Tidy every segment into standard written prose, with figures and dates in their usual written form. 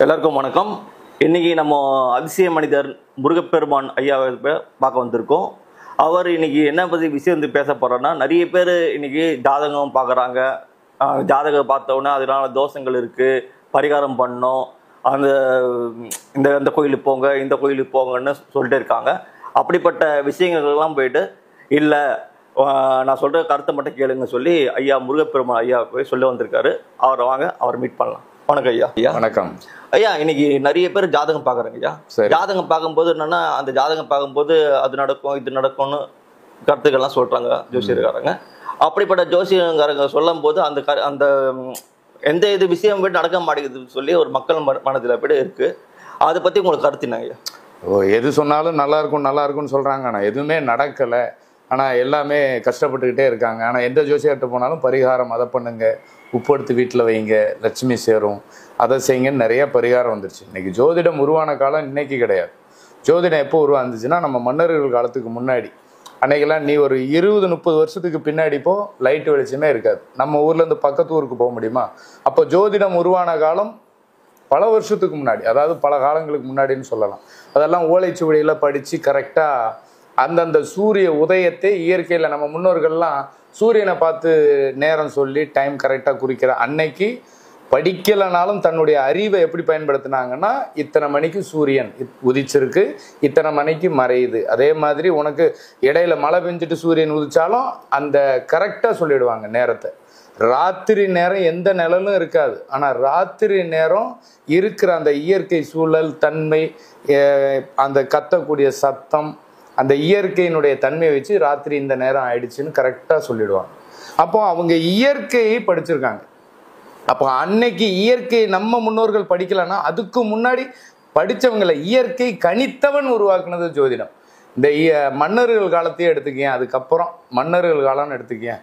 எல்லாருக்கும் வணக்கம். இன்னைக்கு நம்ம அதிசய மனிதர் முருகப்பெருமான் ஐயாவை பார்க்க வந்திருக்கோம். அவர் இன்னைக்கு என்ன பற்றி விஷயம் வந்து பேச போறோம்னா, நிறைய பேர் இன்னைக்கு ஜாதகம் பார்க்குறாங்க. ஜாதகம் பார்த்தோன்னா அதனால தோஷங்கள் இருக்கு, பரிகாரம் பண்ணோம், அந்த இந்த கோயிலுக்கு போங்க, இந்த கோயிலுக்கு போங்கன்னு சொல்லிட்டு இருக்காங்க. அப்படிப்பட்ட விஷயங்கள்லாம் போயிட்டு இல்லை, நான் சொல்ற கருத்தை மட்டும் கேளுங்க சொல்லி ஐயா முருகப்பெருமான் ஐயா போய் சொல்ல வந்திருக்காரு. அவரை வாங்க, அவர் மீட் பண்ணலாம். வணக்கம் ஐயா. ஐயா வணக்கம் ஐயா. இன்னைக்கு நிறைய பேர் ஜாதகம் பார்க்குறாங்க ஐயா. ஜாதகம் பார்க்கும்போது என்னன்னா, அந்த ஜாதகம் பார்க்கும்போது அது நடக்கும் இது நடக்கும்னு கருத்துக்கள்லாம் சொல்றாங்க ஜோசியர்காரங்க. அப்படிப்பட்ட ஜோசியக்காரங்க சொல்லும் போது அந்த எந்த இது விஷயம் போய் நடக்க மாட்டேங்குதுன்னு சொல்லி ஒரு மக்கள் மனதில் போய் இருக்கு. அதை பத்தி உங்களுக்கு கருத்து என்ன ஐயா? எது சொன்னாலும் நல்லா இருக்கும்னு சொல்றாங்க. ஆனால் எதுவுமே நடக்கலை. ஆனால் எல்லாமே கஷ்டப்பட்டுக்கிட்டே இருக்காங்க. ஆனால் எந்த ஜோசியர்கிட்ட போனாலும் பரிகாரம் அதை பண்ணுங்க, உப்பு எடுத்து வீட்டில் வைங்க, லட்சுமி சேரும், அதை செய்யுங்கன்னு நிறைய பரிகாரம் வந்துருச்சு. இன்னைக்கு ஜோதிடம் உருவான காலம் இன்னைக்கு கிடையாது. ஜோதிடம் எப்போ உருவாந்துச்சுன்னா நம்ம மன்னர்கள் காலத்துக்கு முன்னாடி. அன்னைக்கெல்லாம் நீ ஒரு 20-30 வருஷத்துக்கு பின்னாடி போ, லைட் வெளிச்சமே இருக்காது. நம்ம ஊர்லேருந்து பக்கத்து ஊருக்கு போக முடியுமா? அப்போ ஜோதிடம் உருவான காலம் பல வருஷத்துக்கு முன்னாடி, அதாவது பல காலங்களுக்கு முன்னாடின்னு சொல்லலாம். அதெல்லாம் ஓலைச்சுவடியில் படித்து கரெக்டாக அந்தந்த சூரிய உதயத்தை இயற்கையில் நம்ம முன்னோர்கள்லாம் சூரியனை பார்த்து நேரம் சொல்லி டைம் கரெக்டாக குறிக்கிற அன்னைக்கு படிக்கலைனாலும் தன்னுடைய அறிவை எப்படி பயன்படுத்தினாங்கன்னா, இத்தனை மணிக்கு சூரியன் உதிச்சிருக்கு, இத்தனை மணிக்கு மறையுது. அதே மாதிரி உனக்கு இடையில மழை பெஞ்சிட்டு சூரியன் உதிச்சாலும் அந்த கரெக்டாக சொல்லிடுவாங்க நேரத்தை. ராத்திரி நேரம் எந்த நிழலும் இருக்காது. ஆனால் ராத்திரி நேரம் இருக்கிற அந்த இயற்கை சூழல் தன்மை, அந்த கத்தக்கூடிய சத்தம், அந்த இயற்கையினுடைய தன்மையை வச்சு ராத்திரி இந்த நேரம் ஆயிடுச்சுன்னு கரெக்டாக சொல்லிடுவாங்க. அப்போ அவங்க இயற்கையை படிச்சிருக்காங்க. அப்போ அன்னைக்கு இயற்கை நம்ம முன்னோர்கள் படிக்கலைன்னா அதுக்கு முன்னாடி படித்தவங்களை இயற்கை கணித்தவன் உருவாக்குனது ஜோதிடம். இந்த மன்னர்கள் காலத்தையே எடுத்துக்கேன். அதுக்கப்புறம் மன்னர்கள் காலம்னு எடுத்துக்கேன்.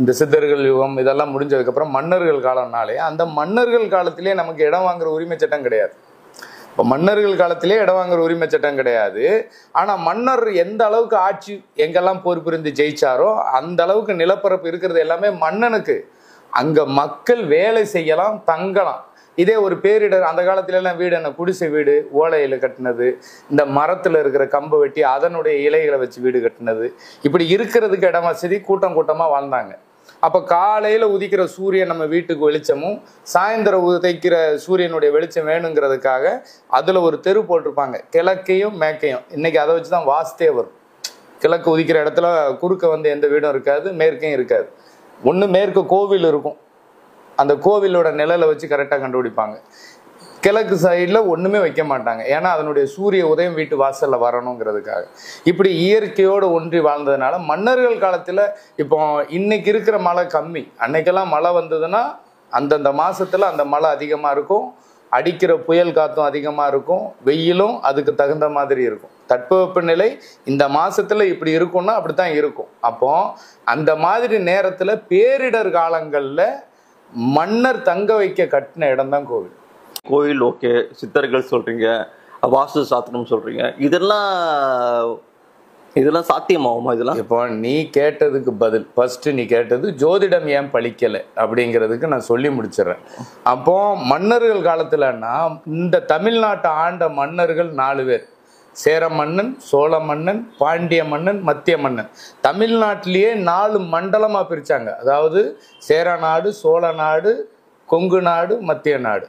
இந்த சித்தர்கள் யுகம் இதெல்லாம் முடிஞ்சதுக்கப்புறம் மன்னர்கள் காலம்னாலே அந்த மன்னர்கள் காலத்திலே நமக்கு இடம் வாங்குற உரிமை சட்டம் கிடையாது. இப்போ மன்னர்கள் காலத்திலே இடம் வாங்குற உரிமை சட்டம் கிடையாது. ஆனால் மன்னர் எந்த அளவுக்கு ஆட்சி எங்கெல்லாம் போர் புரிந்து ஜெயிச்சாரோ அந்த அளவுக்கு நிலப்பரப்பு இருக்கிறது எல்லாமே மன்னனுக்கு. அங்கே மக்கள் வேலை செய்யலாம், தங்கலாம். இதே ஒரு பேரிடர், அந்த காலத்துலலாம் வீடு என்ன, குடிசை வீடு, ஓலையில் கட்டினது, இந்த மரத்தில் இருக்கிற கம்பை வெட்டி அதனுடைய இலைகளை வச்சு வீடு கட்டினது, இப்படி இருக்கிறதுக்கு இடம் வசதி, கூட்டம் கூட்டமாக வாழ்ந்தாங்க. அப்போ காலையில் உதிக்கிற சூரியன் நம்ம வீட்டுக்கு வெளிச்சமும், சாயந்தரம் உதைக்கிற சூரியனுடைய வெளிச்சம் வேணுங்கிறதுக்காக அதில் ஒரு தெரு போட்டிருப்பாங்க, கிழக்கையும் மேற்கையும். இன்னைக்கு அதை வச்சு தான் வாஸ்தே வரும். கிழக்கு உதிக்கிற இடத்துல குறுக்க எந்த வீடும் இருக்காது, மேற்கையும் இருக்காது. ஒன்று மேற்கு கோவில் இருக்கும், அந்த கோவிலோட நிழலை வச்சு கரெக்டாக கண்டுபிடிப்பாங்க. கிழக்கு சைடில் ஒன்றுமே வைக்க மாட்டாங்க, ஏன்னா அதனுடைய சூரிய உதயம் வீட்டு வாசலில் வரணுங்கிறதுக்காக. இப்படி இயற்கையோடு ஒன்றி வாழ்ந்ததுனால மன்னர்கள் காலத்தில் இப்போ இன்னைக்கு இருக்கிற மழை கம்மி. அன்னைக்கெல்லாம் மழை வந்ததுன்னா அந்தந்த மாதத்தில் அந்த மழை அதிகமாக இருக்கும், அடிக்கிற புயல் காற்றும் அதிகமாக இருக்கும், வெயிலும் அதுக்கு தகுந்த மாதிரி இருக்கும். தட்பவெப்பநிலை இந்த மாதத்தில் இப்படி இருக்கும்னா அப்படி தான் இருக்கும். அப்போ அந்த மாதிரி நேரத்தில் பேரிடர் காலங்களில் மன்னர் தங்க வைக்க கட்டின இடம் தான் கோவில். கோயில் ஓகே, சித்தர்கள் சொல்றீங்க, வாஸ்து சாஸ்திரம் சொல்றீங்க, இதெல்லாம் சாத்தியமாகுமா? இதெல்லாம் இப்போ நீ கேட்டதுக்கு பதில், ஃபர்ஸ்ட் நீ கேட்டது ஜோதிடம் ஏன் பழிக்கலை அப்படிங்கிறதுக்கு நான் சொல்லி முடிச்சிடறேன். அப்போ மன்னர்கள் காலத்துலன்னா இந்த தமிழ்நாட்டை ஆண்ட மன்னர்கள் 4 பேர். சேர மன்னன், சோழ மன்னன், பாண்டிய மன்னன், மத்திய மன்னன். தமிழ்நாட்டிலேயே 4 மண்டலமாக பிரித்தாங்க. அதாவது சேர நாடு, சோழ நாடு, கொங்கு நாடு, மத்திய நாடு.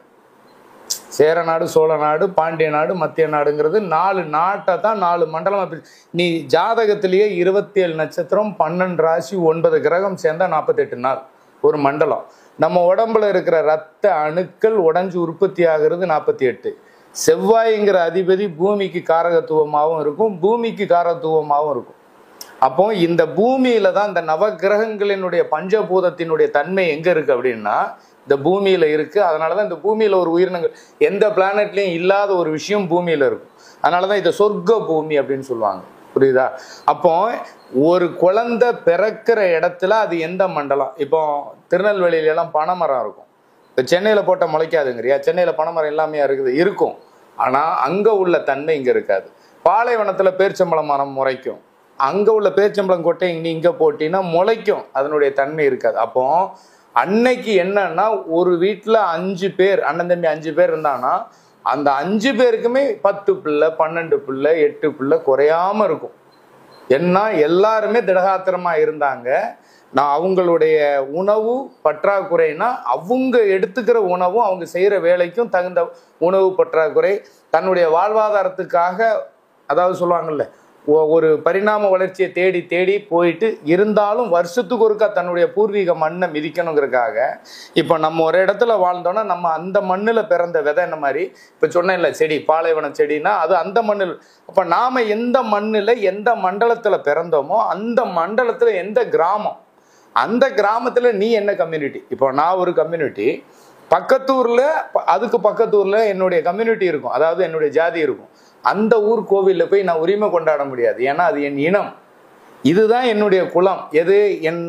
சேர நாடு, சோழ நாடு, பாண்டிய நாடு, மத்திய நாடுங்கிறது 4 நாட்டை தான் 4 மண்டலமாக பிரிச்சு. நீ ஜாதகத்திலேயே 27 நட்சத்திரம், 12 ராசி, 9 கிரகம் சேர்ந்தா 48 நாள் ஒரு மண்டலம். நம்ம உடம்புல இருக்கிற ரத்த அணுக்கள் உடஞ்சி உற்பத்தி ஆகிறது 48. செவ்வாய்ங்கிற அதிபதி பூமிக்கு காரகத்துவமாகவும் இருக்கும், பூமிக்கு காரகத்துவமாகவும் இருக்கும். அப்போ இந்த பூமியில தான் இந்த நவகிரகங்களினுடைய பஞ்சபூதத்தினுடைய தன்மை எங்க இருக்கு அப்படின்னா இந்த பூமியில இருக்கு. அதனாலதான் இந்த பூமியில ஒரு உயிரினங்கள் எந்த பிளானட்லயும் இல்லாத ஒரு விஷயம் பூமியில இருக்கும். அதனாலதான் இதை சொர்க்க பூமி அப்படின்னு சொல்லுவாங்க. புரியுதா? அப்போ ஒரு குழந்தை பிறக்கிற இடத்துல அது எந்த மண்டலம்? இப்போ திருநெல்வேலியில எல்லாம் பனைமரம் இருக்கும். இப்போ சென்னையில போட்ட முளைக்காதுங்கிறியா? சென்னையில பனைமரம் எல்லாமே இருக்கும். ஆனா அங்க உள்ள தன்மை இங்க இருக்காது. பாலைவனத்துல பேரிச்சம்பழம் மரம் முளைக்கும், அங்க உள்ள பேரிச்சம்பழம் கொட்டை நீ இங்க போட்டினா முளைக்கும், அதனுடைய தன்மை இருக்காது. அப்போ அன்னைக்கு என்னன்னா ஒரு வீட்டுல 5 பேர், அண்ணன் தம்பி 5 பேர் இருந்தாங்கன்னா அந்த 5 பேருக்குமே 10 பிள்ளை 12 பிள்ளை 8 பிள்ளை குறையாம இருக்கும். ஏன்னா எல்லாருமே திடகாத்திரமா இருந்தாங்க. நான் அவங்களுடைய உணவு பற்றாக்குறைனா அவங்க எடுத்துக்கிற உணவும் அவங்க செய்யற வேலைக்கும் தகுந்த உணவு பற்றாக்குறை, தன்னுடைய வாழ்வாதாரத்துக்காக, அதாவது சொல்லுவாங்கல்ல, ஒரு பரிணாம வளர்ச்சியை தேடி தேடி போயிட்டு இருந்தாலும் வருஷத்துக்கு ஒருக்கா தன்னுடைய பூர்வீக மண்ணை மிதிக்கணுங்கிறதுக்காக. இப்போ நம்ம ஒரு இடத்துல வாழ்ந்தோம்னா நம்ம அந்த மண்ணில் பிறந்த விதை, என்ன மாதிரி இப்போ சொன்னேன் இல்லை, செடி பாலைவன செடினா அது அந்த மண்ணில். அப்போ நாம் எந்த மண்ணில் எந்த மண்டலத்தில் பிறந்தோமோ அந்த மண்டலத்தில் எந்த கிராமம், அந்த கிராமத்தில் நீ என்ன கம்யூனிட்டி. இப்போ நான் ஒரு கம்யூனிட்டி, பக்கத்தூரில் அதுக்கு பக்கத்தூரில் என்னுடைய கம்யூனிட்டி இருக்கும், அதாவது என்னுடைய ஜாதி இருக்கும். அந்த ஊர் கோவிலில் போய் நான் உரிமை கொண்டாட முடியாது, ஏன்னா அது என் இனம், இதுதான் என்னுடைய குலம். எது என்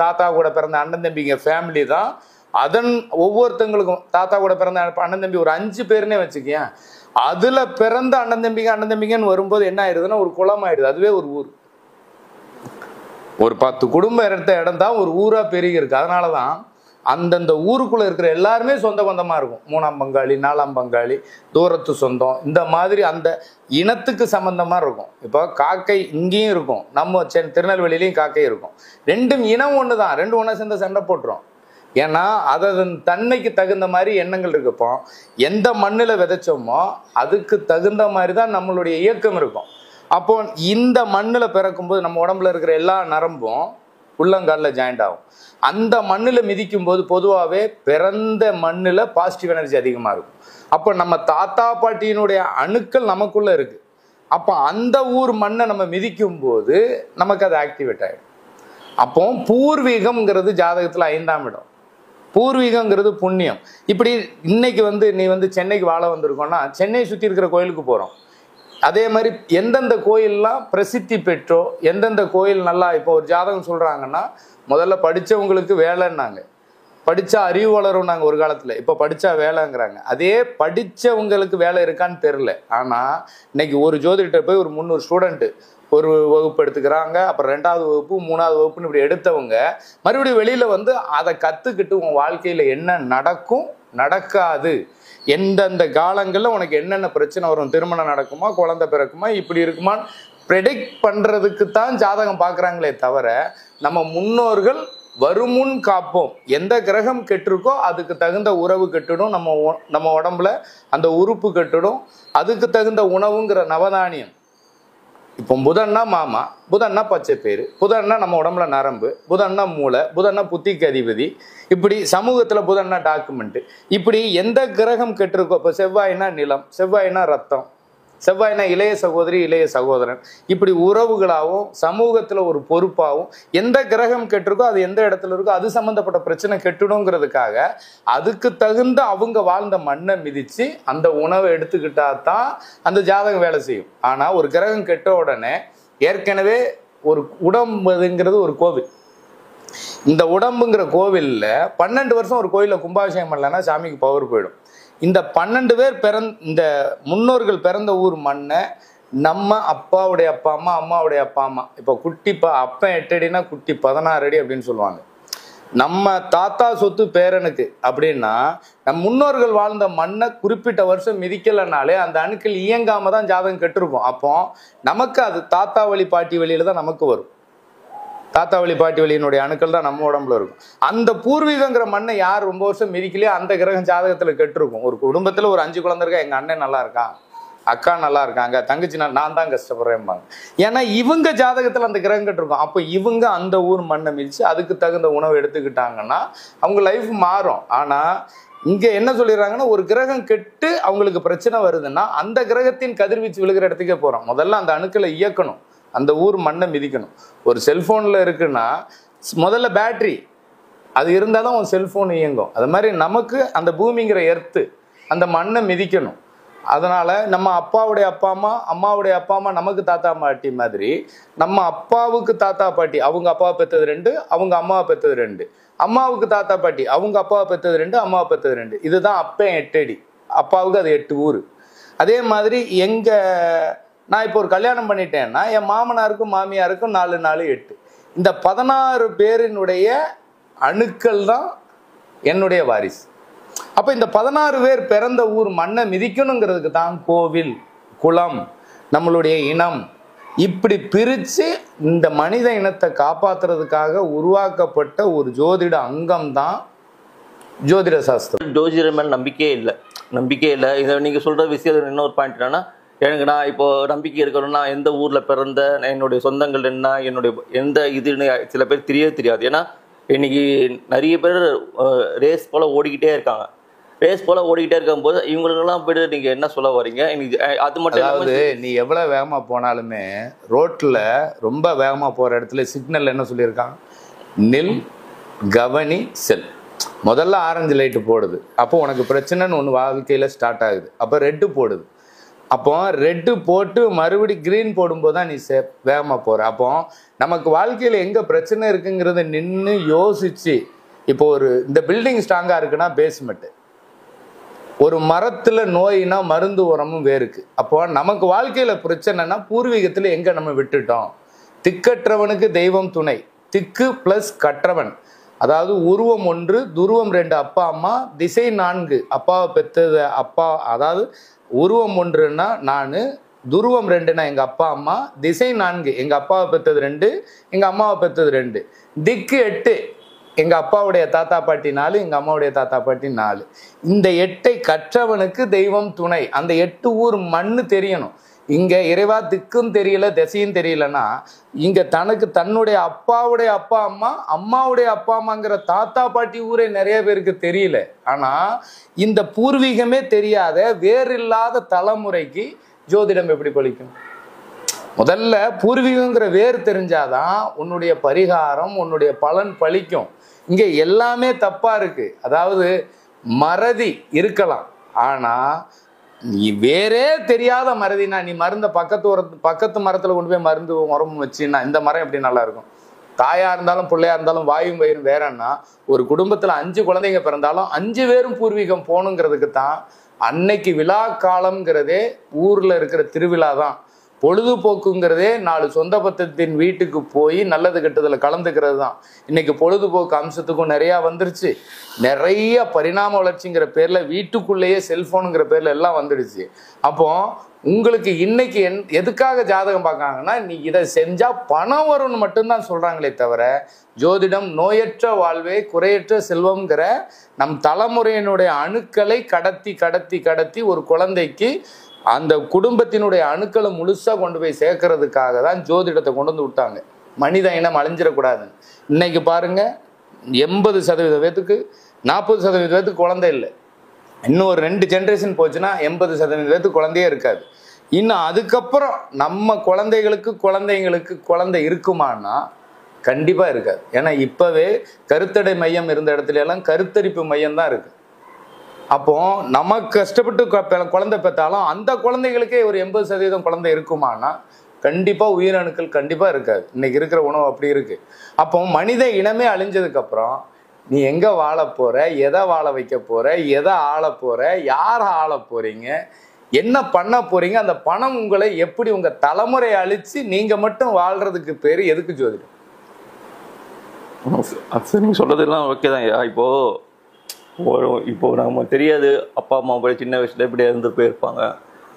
தாத்தா கூட பிறந்த அண்ணன் தம்பிங்க ஃபேமிலி தான். அதன் ஒவ்வொருத்தங்களுக்கும் தாத்தா கூட பிறந்த அண்ணன் தம்பி ஒரு 5 பேருன்னே வச்சுக்கேன், அதில் பிறந்த அண்ணன் தம்பிங்கன்னு வரும்போது என்ன ஆயிடுதுன்னா ஒரு குலம் ஆயிடுது, அதுவே ஒரு ஊர். ஒரு 10 குடும்பம் எடுத்த இடம் தான் ஒரு ஊரா பெருகி இருக்கு. அதனாலதான் அந்தந்த ஊருக்குள்ள இருக்கிற எல்லாருமே சொந்த பந்தமா இருக்கும். 3ஆம் பங்காளி 4ஆம் பங்காளி தூரத்து சொந்தம், இந்த மாதிரி அந்த இனத்துக்கு சம்பந்தமா இருக்கும். இப்போ காக்கை இங்கேயும் இருக்கும், நம்ம திருநெல்வேலியிலையும் காக்கை இருக்கும். ரெண்டும் இனம் ஒன்று தான், ரெண்டும் ஒன்றா சேர்ந்து சண்டை போட்டுரும். ஏன்னா அதன் தன்மைக்கு தகுந்த மாதிரி எண்ணங்கள் இருக்குப்போ, எந்த மண்ணில் விதைச்சோமோ அதுக்கு தகுந்த மாதிரி தான் நம்மளுடைய இயக்கம் இருக்கும். அப்போ இந்த மண்ணில் பிறக்கும்போது நம்ம உடம்புல இருக்கிற எல்லா நரம்பும் உள்ளங்காலில் ஜாயிண்ட் ஆகும். அந்த மண்ணில் மிதிக்கும் போது பொதுவாகவே பிறந்த மண்ணில் பாசிட்டிவ் எனர்ஜி அதிகமாக இருக்கும். அப்போ நம்ம தாத்தா பாட்டியினுடைய அணுக்கள் நமக்குள்ள இருக்கு. அப்போ அந்த ஊர் மண்ணை நம்ம மிதிக்கும் போது நமக்கு அது ஆக்டிவேட் ஆகிடும். அப்போ பூர்வீகம்ங்கிறது ஜாதகத்தில் 5ஆம் இடம். பூர்வீகங்கிறது புண்ணியம். இப்படி இன்னைக்கு நீ சென்னைக்கு வாழ வந்திருக்கோன்னா சென்னையை சுற்றி இருக்கிற கோயிலுக்கு போகிறோம். அதே மாதிரி எந்தெந்த கோயிலெலாம் பிரசித்தி பெற்றோ, எந்தெந்த கோயில் நல்லா, இப்போ ஒரு ஜாதகம் சொல்கிறாங்கன்னா முதல்ல படித்தவங்களுக்கு வேலைன்னாங்க, படித்தா அறிவு வளரும் நாங்கள் ஒரு காலத்தில், இப்போ படித்தா வேலைங்கிறாங்க. அதே படித்தவங்களுக்கு வேலை இருக்கான்னு தெரில. ஆனால் இன்னைக்கு ஒரு ஜோதிடர்கிட்ட போய் ஒரு 300 ஸ்டூடெண்ட்டு ஒரு வகுப்பு எடுத்துக்கிறாங்க, அப்புறம் 2ஆவது வகுப்பு 3ஆவது வகுப்புன்னு இப்படி எடுத்தவங்க மறுபடியும் வெளியில் அதை கற்றுக்கிட்டு உன் வாழ்க்கையில் என்ன நடக்கும் நடக்காது, எந்தெந்த காலங்களில் உனக்கு என்னென்ன பிரச்சனை வரும், திருமணம் நடக்குமா, குழந்தை பிறக்குமா, இப்படி இருக்குமான்னு ப்ரெடிக்ட் பண்ணுறதுக்கு தான் ஜாதகம் பார்க்குறாங்களே தவிர, நம்ம முன்னோர்கள் வருமுன் காப்போம், எந்த கிரகம் கெட்டிருக்கோ அதுக்கு தகுந்த உறவு கெட்டுடும், நம்ம உடம்புல அந்த உறுப்பு கெட்டுடும், அதுக்கு தகுந்த உணவுங்கிற நவதானியம். இப்போ புதன்னா மாமா, புதன்னா பச்சை பேரு, புதன்னா நம்ம உடம்புல நரம்பு, புதன்னா மூளை, புதன்னா புத்திக்கு அதிபதி, இப்படி சமூகத்தில் புதன்னா டாக்குமெண்ட், இப்படி எந்த கிரகம் கெட்டிருக்கோ. இப்போ செவ்வாய்னா நிலம், செவ்வாய்னா ரத்தம், செவ்வாய்னா இளைய சகோதரி இளைய சகோதரன், இப்படி உறவுகளாகவும் சமூகத்தில் ஒரு பொறுப்பாகவும் எந்த கிரகம் கெட்டிருக்கோ அது எந்த இடத்துல இருக்கோ அது சம்மந்தப்பட்ட பிரச்சனை கெட்டுடுங்கிறதுக்காக அதுக்கு தகுந்த அவங்க வாழ்ந்த மண்ணை மிதித்து அந்த உணவை எடுத்துக்கிட்டா தான் அந்த ஜாதகம் வேலை செய்யும். ஆனால் ஒரு கிரகம் கெட்ட உடனே ஏற்கனவே ஒரு உடம்புங்கிறது ஒரு கோவில், இந்த உடம்புங்கிற கோவிலில் 12 வருஷம் ஒரு கோயிலில் கும்பாபிஷேகம் பண்ணலன்னா சாமிக்கு பவர் போயிடும். இந்த 12 பேர் இந்த முன்னோர்கள் பிறந்த ஊர் மண்ணை நம்ம அப்பாவுடைய அப்பா அம்மா அம்மாவுடைய அப்பா அம்மா, இப்போ குட்டி அப்பன் 8 அடினா குட்டி 16 அடி அப்படின்னு சொல்லுவாங்க. நம்ம தாத்தா சொத்து பேரனுக்கு அப்படின்னா நம் முன்னோர்கள் வாழ்ந்த மண்ணை குறிப்பிட்ட வருஷம் மிதிக்கலைனாலே அந்த அணுக்கள் இயங்காம தான் ஜாதகம் கெட்டிருக்கும். அப்போ நமக்கு அது தாத்தா வழி பாட்டி வழியில தான் நமக்கு வரும். தாத்தா வழி பாட்டி வழியினுடைய அணுக்கள் தான் நம்ம உடம்புல இருக்கும். அந்த பூர்வீகங்கிற மண்ணை யார் ரொம்ப வருஷம் மிதிக்கலையோ அந்த கிரகம் ஜாதகத்துல கெட்டிருக்கும். ஒரு குடும்பத்துல ஒரு 5 குழந்தை இருக்கா, எங்க அண்ணன் நல்லா இருக்கான், அக்கா நல்லா இருக்காங்க, தங்கச்சி நான் தான் கஷ்டப்படுறேன்பாங்க. ஏன்னா இவங்க ஜாதகத்துல அந்த கிரகம் கெட்டிருக்கும். அப்போ இவங்க அந்த ஊர் மண்ணை மிதிச்சு அதுக்கு தகுந்த உணவு எடுத்துக்கிட்டாங்கன்னா அவங்க லைஃப் மாறும். ஆனா இங்க என்ன சொல்லிடுறாங்கன்னா, ஒரு கிரகம் கெட்டு அவங்களுக்கு பிரச்சனை வருதுன்னா அந்த கிரகத்தின் கதிர்வீச்சு விழுகிற இடத்துக்கே போறோம். முதல்ல அந்த அணுக்களை இயக்கணும், அந்த ஊர் மண்ணை மிதிக்கணும். ஒரு செல்போன்ல இருக்குன்னா முதல்ல பேட்டரி அது இருந்தால் தான் உன் செல்போன் இயங்கும். அது மாதிரி நமக்கு அந்த பூமிங்கிற எர்த்து அந்த மண்ணை மிதிக்கணும். அதனால நம்ம அப்பாவுடைய அப்பா அம்மா அம்மாவுடைய அப்பா அம்மா நமக்கு தாத்தா பாட்டி மாதிரி, நம்ம அப்பாவுக்கு தாத்தா பாட்டி அவங்க அப்பாவை பெற்றது 2, அவங்க அம்மாவை பெற்றது 2, அம்மாவுக்கு தாத்தா பாட்டி அவங்க அப்பாவை பெற்றது 2, அம்மாவை பெற்றது 2. இதுதான் அப்பன் 8 அடி, அப்பாவுக்கு அது 8 ஊர். அதே மாதிரி நான் இப்போ ஒரு கல்யாணம் பண்ணிட்டேன்னா என் மாமனாருக்கும் மாமியாருக்கும் 4 4 8, இந்த 16 பேரினுடைய அணுக்கள் தான் என்னுடைய வாரிசு. அப்ப இந்த 16 பேர் பிறந்த ஊர் மண்ணை மிதிக்கணுங்கிறதுக்கு தான் கோவில், குளம், நம்மளுடைய இனம் இப்படி பிரிச்சு இந்த மனித இனத்தை காப்பாத்துறதுக்காக உருவாக்கப்பட்ட ஒரு ஜோதிட அங்கம் தான் ஜோதிட சாஸ்திரம். ஜோதிடர் மேல நம்பிக்கையே இல்லை. இதை நீங்க சொல்ற விஷயம் இன்னொரு பாயிண்ட் என்னன்னா, எனக்கு நான் இப்போ நம்பிக்கை இருக்கணும்னா எந்த ஊர்ல பிறந்த, என்னுடைய சொந்தங்கள் என்ன, என்னுடைய எந்த இதுன்னு சில பேர் தெரியாது. ஏன்னா இன்னைக்கு நிறைய பேர் ரேஸ் போல ஓடிக்கிட்டே இருக்காங்க. இருக்கும்போது இவங்களுக்கெல்லாம் போயிட்டு நீங்க என்ன சொல்ல வரீங்க? அது மட்டும் அதாவது நீ எவ்வளவு வேகமா போனாலுமே ரோட்ல ரொம்ப வேகமா போற இடத்துல சிக்னல் என்ன சொல்லியிருக்காங்க? நில், கவனி, செல். முதல்ல ஆரஞ்சு லைட்டு போடுது, அப்போ உனக்கு பிரச்சனைன்னு ஒன்று வாழ்க்கையில ஸ்டார்ட் ஆகுது. அப்போ ரெட்டு போடுது, அப்போ ரெட்டு போட்டு மறுபடி கிரீன் போடும்போது தான் நீ வேகமா போற. அப்போ நமக்கு வாழ்க்கையில எங்க பிரச்சனை இருக்குங்கிறத நின்று யோசிச்சு, இப்போ இந்த பில்டிங் ஸ்ட்ராங்கா இருக்குன்னா பேஸ்மெண்ட், ஒரு மரத்துல நோயினா மருந்து உரமும் வேருக்கு. அப்போ நமக்கு வாழ்க்கையில பிரச்சனைனா பூர்வீகத்துல எங்க நம்ம விட்டுட்டோம்? திக்கற்றவனுக்கு தெய்வம் துணை. திக்கு பிளஸ் கற்றவன், அதாவது உருவம் 1, துருவம் 2 அப்பா அம்மா, திசை 4 அப்பாவை பெற்றது அப்பா. அதாவது உருவம் 1ன்னா நான், துருவம் 2னா எங்க அப்பா அம்மா, திசை 4 எங்க அப்பாவை பெற்றது 2, எங்க அம்மாவை பெற்றது 2, திக்கு 8 எங்க அப்பாவுடைய தாத்தா பாட்டி 4, எங்க அம்மாவுடைய தாத்தா பாட்டி 4. இந்த 8ஐ கற்றவனுக்கு தெய்வம் துணை. அந்த 8 ஊர் மண்ணு தெரியணும். இங்க இறைவா திக்கும் தெரியல, திசையும் தெரியலன்னா இங்க தன்னுடைய அப்பாவுடைய அப்பா அம்மா, அம்மாவுடைய அப்பா அம்மாங்கிற தாத்தா பாட்டி ஊரே நிறைய பேருக்கு தெரியல. ஆனா இந்த பூர்வீகமே தெரியாத வேறில்லாத தலைமுறைக்கு ஜோதிடம் எப்படி பலிக்கும்? முதல்ல பூர்வீகங்கிற வேர் தெரிஞ்சாதான் உன்னுடைய பரிகாரம், உன்னுடைய பலன் பலிக்கும். இங்க எல்லாமே தப்பா இருக்கு. அதாவது மறதி இருக்கலாம், ஆனா நீ வேறே தெரியாத மறதினா, நீ மருந்த பக்கத்து மரத்துல கொண்டு போய் மருந்து உரமும் வச்சுன்னா இந்த மரம் எப்படி நல்லா இருக்கும்? தாயா இருந்தாலும் பிள்ளையா இருந்தாலும் வாயும் வயிறும் வேறன்னா, ஒரு குடும்பத்துல 5 குழந்தைங்க பிறந்தாலும் 5 பேரும் பூர்வீகம் போகணுங்கிறதுக்கு தான் அன்னைக்கு விழா காலம்ங்கிறதே ஊர்ல இருக்கிற திருவிழா தான். பொழுதுபோக்குங்கிறதே 4 சொந்த பத்தத்தின் வீட்டுக்கு போய் நல்லது கெட்டதுல கலந்துக்கிறது தான். இன்னைக்கு பொழுதுபோக்கு அம்சத்துக்கும் நிறைய வந்துருச்சு. நிறைய பரிணாம வளர்ச்சிங்கிற பேர்ல வீட்டுக்குள்ளேயே செல்போனுங்கிற பேர்ல எல்லாம் வந்துடுச்சு. அப்போ உங்களுக்கு இன்னைக்கு எதுக்காக ஜாதகம் பார்க்காங்கன்னா, நீ இதை செஞ்சா பணம் வரும்னு மட்டும்தான் சொல்றாங்களே தவிர, ஜோதிடம் நோயற்ற வாழ்வே குறையற்ற செல்வம்ங்கிற நம் தலைமுறையினுடைய அணுக்களை கடத்தி கடத்தி கடத்தி ஒரு குழந்தைக்கு அந்த குடும்பத்தினுடைய அணுக்களை முழுசா கொண்டு போய் சேர்க்கறதுக்காக தான் ஜோதிடத்தை கொண்டு வந்து விட்டாங்க. மனித இனம் அழிஞ்சிடக்கூடாது. இன்னைக்கு பாருங்க, 80% பேத்துக்கு 40% பேத்துக்கு குழந்தை இல்லை. இன்னும் ஒரு 2 ஜென்ரேஷன் போச்சுன்னா 80% பேத்துக்கு குழந்தையே இருக்காது. இன்னும் அதுக்கப்புறம் நம்ம குழந்தைங்களுக்கு குழந்தை இருக்குமானா கண்டிப்பா இருக்காது. ஏன்னா இப்பவே கருத்தடை மையம் இருந்த இடத்துல எல்லாம் கருத்தரிப்பு மையம் தான் இருக்கு. அப்போ நமக்கு கஷ்டப்பட்டு குழந்தை பெற்றாலும் அந்த குழந்தைகளுக்கே ஒரு 80% குழந்தை இருக்குமானா கண்டிப்பா உயிரணுக்கள் கண்டிப்பா இருக்காது. இன்னைக்கு இருக்கிற உணவு அப்படி இருக்கு. அப்போ மனித இனமே அழிஞ்சதுக்கு அப்புறம் நீ எங்க வாழ போற, எதை வாழ வைக்க போற, எதை ஆள போற, யார ஆள போறீங்க, என்ன பண்ண போறீங்க, அந்த பணம் உங்களை எப்படி உங்க தலைமுறை அழிச்சு நீங்க மட்டும் வாழ்றதுக்கு பேரு எதுக்கு ஜோதிடம்? நீங்க சொல்றதெல்லாம் ஓகே தான். இப்போ நம்ம தெரியாது, அப்பா அம்மா போய் சின்ன வயசுல எப்படி இருந்து போயிருப்பாங்க,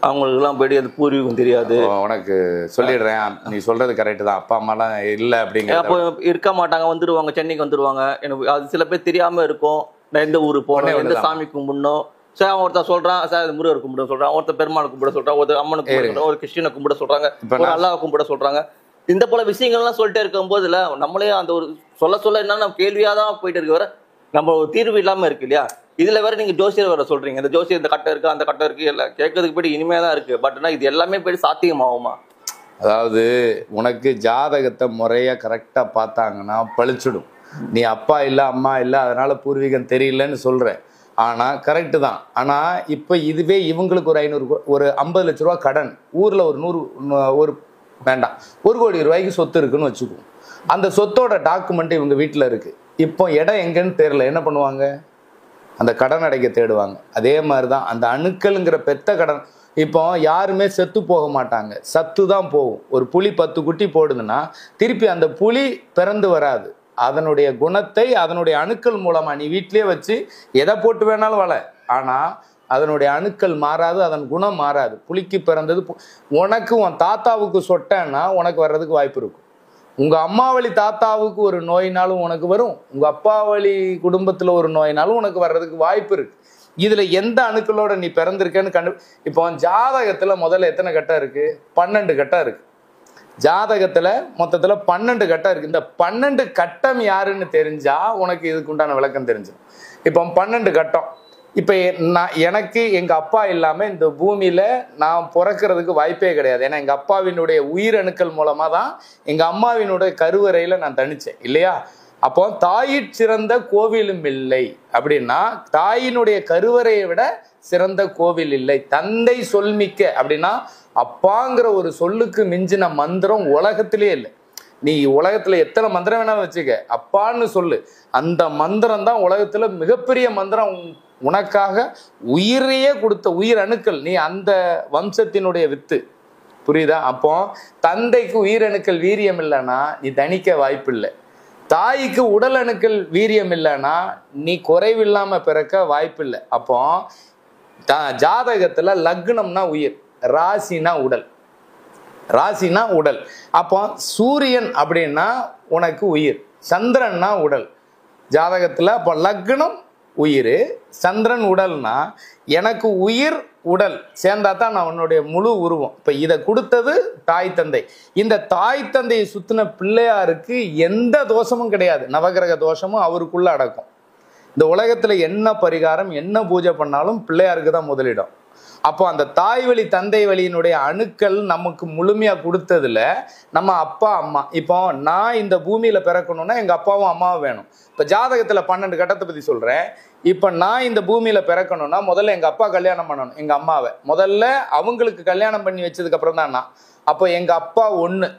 அவங்களுக்குலாம் போயிட்டு அது பூர்வீகம் தெரியாது. உனக்கு சொல்லிடுறேன், நீ சொல்றது கரெக்ட் தான். அப்பா அம்மாலாம் இல்லை அப்படிங்கிற அப்போ இருக்க மாட்டாங்க, வந்துடுவாங்க, சென்னைக்கு வந்துடுவாங்க. எனக்கு அது சில பேர் தெரியாம இருக்கும். நான் எந்த ஊருக்கு போனேன், எந்த சாமி கும்பிடணும். சார் ஒருத்தர் சொல்றான், சார் முருகர் கும்பிட சொல்றான், ஒருத்தர் பெருமாள் கும்பிட சொல்றான், ஒருத்தர் அம்மனுக்கு கும்பிட சொல்றான், ஒரு கிறிஸ்டினை கும்பிட சொல்றாங்க, ஒரு அல்லாஹ் கும்பிட சொல்றாங்க. இந்த போல விஷயங்கள்லாம் சொல்லிட்டே இருக்கும் போதுல நம்மளே அந்த ஒரு சொல்ல என்னன்னா நம்ம கேள்வியாதான் போயிட்டு இருக்க வர நம்ம ஒரு தீர்வு இல்லாம இருக்கு இல்லையா? இதுல வேற நீங்க ஜோசியர் வேற சொல்றீங்க, இந்த ஜோசியர் இந்த கட்டம் இருக்கு, அந்த கட்டம் இருக்கு, எல்லாம் கேட்கறதுக்கு போயிட்டு இனிமையா தான் இருக்கு. பட் இது எல்லாமே போயிட்டு சாத்தியமாகுமா? அதாவது உனக்கு ஜாதகத்தை முறையா கரெக்டா பார்த்தாங்கன்னா பழிச்சிடும். நீ அப்பா இல்லை அம்மா இல்லை அதனால பூர்வீகம் தெரியலன்னு சொல்ற. ஆனா கரெக்டு தான். ஆனா இப்ப இதுவே இவங்களுக்கு ஒரு 500 ஒரு 50 லட்ச ரூபா கடன், ஊர்ல ஒரு 100 ஒரு வேண்டாம் 1 கோடி ரூபாய்க்கு சொத்து இருக்குன்னு வச்சுக்குவோம். அந்த சொத்தோட டாக்குமெண்ட் இவங்க வீட்டுல இருக்கு. இப்போ இடம் எங்கன்னு தெரியல, என்ன பண்ணுவாங்க? அந்த கடன் அடைக்க தேடுவாங்க. அதே மாதிரிதான் அந்த அணுக்கள்ங்கிற பெத்த கடன். இப்போ யாருமே செத்து போக மாட்டாங்க, சத்து தான் போகும். ஒரு புலி 10 குட்டி போடுதுன்னா திருப்பி அந்த புலி பிறந்து வராது, அதனுடைய குணத்தை அதனுடைய அணுக்கள் மூலமா நீ வீட்டிலேயே வச்சு எதை போட்டு வேணாலும் வள, ஆனா அதனுடைய அணுக்கள் மாறாது, அதன் குணம் மாறாது. புளிக்கு பிறந்தது உனக்கு உன் தாத்தாவுக்கு சொட்டன்னா உனக்கு வர்றதுக்கு வாய்ப்பு இருக்கும். உங்க அம்மா வழி தாத்தாவுக்கு ஒரு நோயினாலும் உனக்கு வரும், உங்க அப்பா வழி குடும்பத்துல ஒரு நோயினாலும் உனக்கு வர்றதுக்கு வாய்ப்பு இருக்கு. இதுல எந்த அணுக்களோட நீ பிறந்திருக்கேன்னு இப்போ ஜாதகத்துல முதல்ல எத்தனை கட்டம் இருக்கு? 12 கட்டம் இருக்கு. ஜாதகத்துல மொத்தத்துல 12 கட்டம் இருக்கு. இந்த 12 கட்டம் யாருன்னு தெரிஞ்சா உனக்கு இதுக்கு உண்டான விளக்கம் தெரிஞ்சிடும். இப்போ 12 கட்டம். இப்ப எனக்கு எங்க அப்பா இல்லாம இந்த பூமியில நான் பிறக்கிறதுக்கு வாய்ப்பே கிடையாது. ஏன்னா எங்க அப்பாவினுடைய உயிரணுக்கள் மூலமா தான் எங்க அம்மாவினுடைய கருவறையில நான் தனிச்சேன் இல்லையா? அப்போ தாயிற் சிறந்த கோவிலும் இல்லை அப்படின்னா தாயினுடைய கருவறையை விட சிறந்த கோவில் இல்லை. தந்தை சொல்மிக்க அப்படின்னா அப்பாங்கிற ஒரு சொல்லுக்கு மிஞ்சின மந்திரம் உலகத்திலே இல்லை. நீ உலகத்துல எத்தனை மந்திரம் வேணாலும் வச்சுக்க, அப்பான்னு சொல்லு, அந்த மந்திரம் தான் உலகத்துல மிகப்பெரிய மந்திரம். உனக்காக உயிரையே கொடுத்த உயிர் அணுக்கள், நீ அந்த வம்சத்தினுடைய வித்து, புரியுதா? அப்போ தந்தைக்கு உயிரணுக்கள் வீரியம் இல்லைன்னா நீ தணிக்க வாய்ப்பு இல்லை. தாய்க்கு உடல் அணுக்கள் வீரியம் இல்லைன்னா நீ குறைவில்லாம பிறக்க வாய்ப்பு இல்லை. அப்போ ஜாதகத்துல லக்னம்னா உயிர், ராசினா உடல், ராசினா உடல். அப்போ சூரியன் அப்படின்னா உனக்கு உயிர், சந்திரன்னா உடல். ஜாதகத்துல அப்போ லக்னம் உயிர், சந்திரன் உடல்னா எனக்கு உயிர் உடல் சேர்ந்தா தான் நான் உன்னுடைய முழு உருவம். இப்ப இதை கொடுத்தது தாய் தந்தை. இந்த தாய் தந்தையை சுத்தின பிள்ளையாருக்கு எந்த தோஷமும் கிடையாது, நவகிரக தோஷமும் அவருக்குள்ள அடக்கும். இந்த உலகத்துல என்ன பரிகாரம் என்ன பூஜை பண்ணாலும் பிள்ளையாருக்கு தான் முதலிடம். அப்போ அந்த தாய் வழி தந்தை வழியினுடைய அணுக்கள் நமக்கு முழுமையா கொடுத்ததுல நம்ம அப்பா அம்மா. இப்போ நான் இந்த பூமியில பிறக்கணும்னா எங்க அப்பாவும் அம்மாவும் வேணும். இப்ப ஜாதகத்துல 12 கட்டத்தை பத்தி சொல்றேன். இப்ப நான் இந்த பூமியில பிறக்கணும்னா முதல்ல எங்க அப்பா கல்யாணம் பண்ணணும் எங்க அம்மாவை. முதல்ல அவங்களுக்கு கல்யாணம் பண்ணி வச்சதுக்கு அப்புறம் தான் நான். அப்போ எங்க அப்பா ஒண்ணு,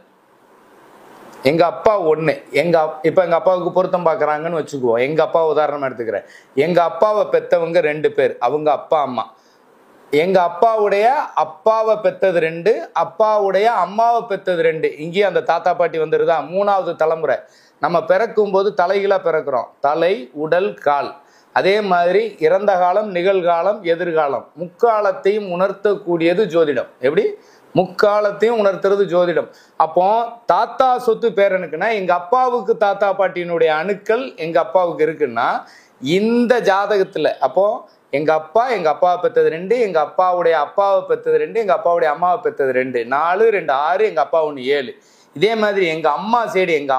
எங்க அப்பா ஒண்ணு. இப்ப எங்க அப்பாவுக்கு பொருத்தம் பாக்குறாங்கன்னு வச்சுக்குவோம். எங்க அப்பா உதாரணமா எடுத்துக்கிறேன். எங்க அப்பாவை பெத்தவங்க 2 பேர், அவங்க அப்பா அம்மா. எங்க அப்பாவுடைய அப்பாவை பெத்தது 2, அப்பாவுடைய அம்மாவை பெத்தது 2. இங்கேயும் அந்த தாத்தா பாட்டி வந்துருதா? 3வது தலைமுறை. நம்ம பிறக்கும் போது தலைகீழா பிறக்கிறோம், தலை உடல் கால். அதே மாதிரி இறந்த காலம் நிகழ்காலம் எதிர்காலம் முக்காலத்தையும் உணர்த்தக்கூடியது ஜோதிடம். எப்படி? முக்காலத்தையும் உணர்த்துறது ஜோதிடம். அப்போ தாத்தா சொத்து பேரனுக்குன்னா எங்க அப்பாவுக்கு தாத்தா பாட்டியினுடைய அணுக்கள் எங்க அப்பாவுக்கு இருக்குன்னா இந்த ஜாதகத்துல அப்போ எங்க அப்பாவை பெற்றது 2, எங்க அப்பாவுடைய அப்பாவை பெற்றது 2, எங்க அப்பாவுடைய அம்மாவை பெற்றது 2, 4, 2, 6, எங்க அப்பா 1, 7. இதே மாதிரி எங்க அம்மா சைடு எங்க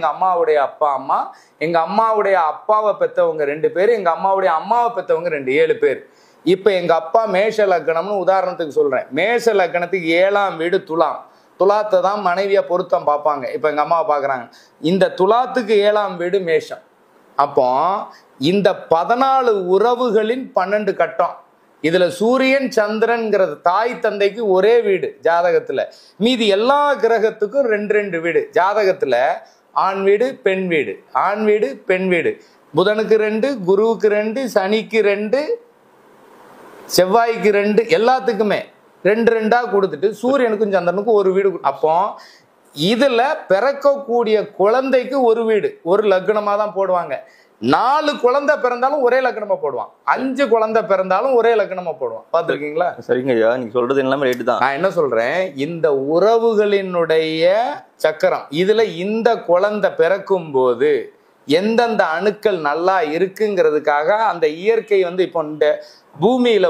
அம்மாவுடைய அப்பா அம்மா, எங்க அம்மாவுடைய அப்பாவை பெற்றவங்க 2 பேர், எங்க அம்மாவுடைய அம்மாவை பெற்றவங்க 2, 7 பேர். இப்ப எங்க அப்பா மேஷ லக்னம்னு உதாரணத்துக்கு சொல்றேன். மேஷ லக்னத்துக்கு 7ஆம் வீடு துலாம். துலாத்தை தான் மனைவியா பொருத்தம் பார்ப்பாங்க. இப்ப எங்க அம்மாவை பாக்குறாங்க. இந்த துலாத்துக்கு 7ஆம் வீடு மேஷம். அப்போ இந்த 14 உறவுகளின் 12 கட்டம். இதுல சூரியன் சந்திரன்ங்கிறது தாய் தந்தைக்கு ஒரே வீடு ஜாதகத்துல. மீதி எல்லா கிரகத்துக்கும் 2 வீடு ஜாதகத்துல. ஆண் வீடு பெண் வீடு, ஆண் வீடு பெண் வீடு. புதனுக்கு 2, குருவுக்கு 2, சனிக்கு 2, செவ்வாய்க்கு 2, எல்லாத்துக்குமே 2 கொடுத்துட்டு சூரியனுக்கும் சந்திரனுக்கும் ஒரு வீடு. அப்போ இதுல பிறக்கக்கூடிய குழந்தைக்கு ஒரு வீடு, ஒரு லக்னமா தான் போடுவாங்க. 4 குழந்தை பிறந்தாலும் ஒரே லக்னமா போடுவான், 5 குழந்தை பிறந்தாலும் ஒரே லக்னமா போடுவான். பாத்துருக்கீங்களா? சரிங்க ஐயா, நீங்க சொல்றது எல்லாமே ரைட்டு தான். நான் என்ன சொல்றேன், இந்த உறவுகளினுடைய சக்கரம் இதுல இந்த குழந்தை பிறக்கும் போது எந்தெந்த அணுக்கள் நல்லா இருக்குங்கிறதுக்காக அந்த இயற்கை இப்போ இந்த பூமியில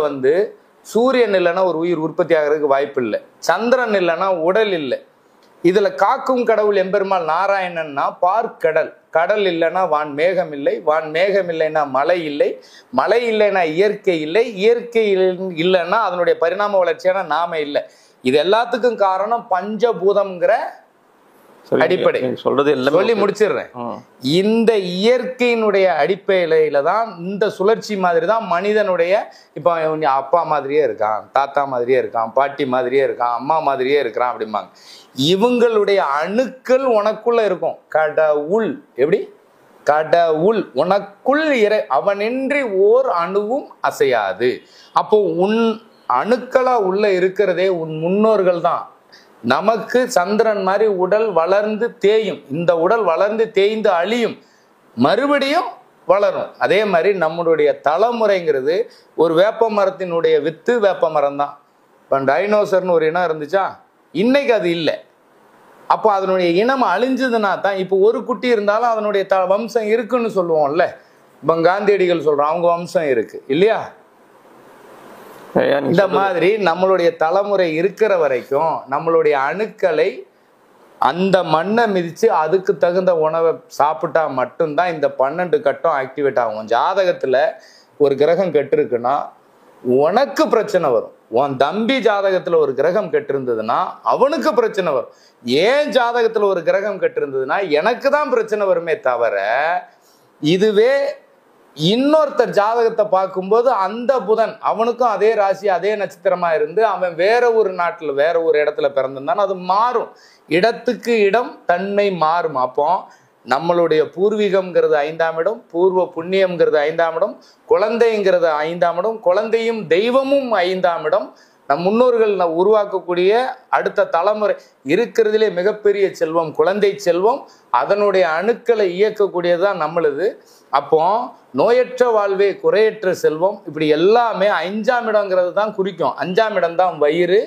சூரியன் இல்லைன்னா ஒரு உயிர் உற்பத்தி ஆகிறதுக்கு வாய்ப்பு இல்லை, சந்திரன் இல்லைன்னா உடல் இல்லை. இதுல காக்கும் கடவுள் எம்பெருமாள் நாராயணன்னா பார்க்கடல், கடல் இல்லைன்னா வான் மேகம் இல்லை, வான் மேகம் இல்லைன்னா மழை இல்லை, மழை இல்லைன்னா இயற்கை இல்லை, இயற்கை இல்லைன்னா அதனுடைய பரிணாம வளர்ச்சியான நாம இல்லை. இது எல்லாத்துக்கும் காரணம் பஞ்சபூதம்ங்கிற அடிப்படை. சொல்றது சொல்லி முடிச்சிடுறேன். இந்த இயற்கையினுடைய அடிப்படையில தான் இந்த சுழற்சி மாதிரி தான் மனிதனுடைய இப்ப அப்பா மாதிரியே இருக்கான், தாத்தா மாதிரியே இருக்கான், பாட்டி மாதிரியே இருக்கான், அம்மா மாதிரியே இருக்கிறான் அப்படிம்பாங்க. இவங்களுடைய அணுக்கள் உனக்குள்ள இருக்கும். கடவுள் எப்படி? கடவுள் உனக்குள் அவனின்றி ஓர் அணுவும் அசையாது. அப்போ உன் அணுக்களா உள்ள இருக்கிறதே உன் முன்னோர்கள் தான். நமக்கு சந்திரன் மாதிரி உடல் வளர்ந்து தேயும், இந்த உடல் வளர்ந்து தேய்ந்து அழியும், மறுபடியும் வளரும். அதே மாதிரி நம்மளுடைய தலைமுறைங்கிறது ஒரு வேப்ப மரத்தினுடைய வித்து வேப்ப மரம் தான். இப்போ டைனோசர்னு ஒரு இனம் இருந்துச்சா, இன்னைக்கு அது இல்லை. அப்போ அதனுடைய இனம் அழிஞ்சதுன்னா தான் இப்போ ஒரு குட்டி இருந்தாலும் அதனுடைய வம்சம் இருக்குன்னு சொல்லுவோம்ல. இப்போ காந்தியடிகள் சொல்றோம் அவங்க வம்சம் இருக்கு இல்லையா. இந்த மாதிரி நம்மளுடைய தலைமுறை இருக்கிற வரைக்கும் நம்மளுடைய அணுக்களை அந்த மண்ணை மிதிச்சு அதுக்கு தகுந்த உணவை சாப்பிட்டா மட்டும்தான் இந்த 12 கட்டம் ஆக்டிவேட் ஆகும். ஜாதகத்துல ஒரு கிரகம் கெட்டிருக்குன்னா உனக்கு பிரச்சனை வரும். உன் தம்பி ஜாதகத்துல ஒரு கிரகம் கெட்டிருந்ததுன்னா அவனுக்கு பிரச்சனை வரும். ஏன் ஜாதகத்துல ஒரு கிரகம் கெட்டிருந்ததுன்னா எனக்கு தான் பிரச்சனை வருமே தவிர, இதுவே இன்னொருத்தர் ஜாதகத்தை பார்க்கும்போது அந்த புதன் அவனுக்கும் அதே ராசி அதே நட்சத்திரமா இருந்து அவன் வேற ஒரு நாட்டுல வேற ஒரு இடத்துல பிறந்திருந்தான்னு அது மாறும். இடத்துக்கு இடம் தன்மை மாறும். அப்போ நம்மளுடைய பூர்வீகம்ங்கிறது 5ஆம் இடம், பூர்வ புண்ணியம்ங்கிறது 5ஆம் இடம், குழந்தைங்கிறது 5ஆம் இடம், குழந்தையும் தெய்வமும் 5ஆம் இடம். நம் முன்னோர்கள் உருவாக்கக்கூடிய அடுத்த தலைமுறை இருக்கிறதுலே மிகப்பெரிய செல்வம் குழந்தை செல்வம். அதனுடைய அணுக்களை இயக்கக்கூடியதுதான் நம்மளுது. அப்போ நோயற்ற வாழ்வே குறையற்ற செல்வம், இப்படி எல்லாமே 5ஆம் இடங்கிறது தான் குறிக்கும். 5ஆம் இடம் தான் வயிறு.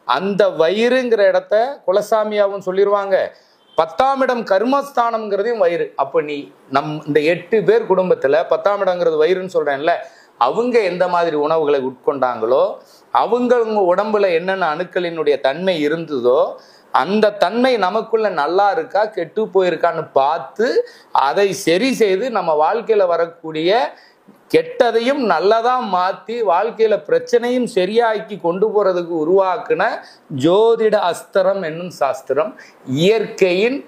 அந்த வயிறுங்கிற இடத்த குலசாமியாவும் சொல்லிடுவாங்க. 10ஆம் இடம் கர்மஸ்தானம்ங்கிறதையும் வயிறு. அப்போ நீ இந்த 8 பேர் குடும்பத்துல 10ஆம் இடங்கிறது வயிறுன்னு சொல்றேன்ல, அவங்க எந்த மாதிரி உணவுகளை உட்கொண்டாங்களோ, அவங்க உடம்புல என்னென்ன அணுக்களினுடைய தன்மை இருந்ததோ அந்த தன்மை நமக்குள்ள நல்லா இருக்கா கெட்டு போயிருக்கான்னு பார்த்து அதை சரி செய்து நம்ம வாழ்க்கையில வரக்கூடிய கெட்டதையும் நல்லதா மாத்தி வாழ்க்கையில பிரச்சனையும் சரியாக்கி கொண்டு போறதுக்கு உருவாக்குன ஜோதிட அஸ்திரம் என்னும் சாஸ்திரம் இயற்கையின்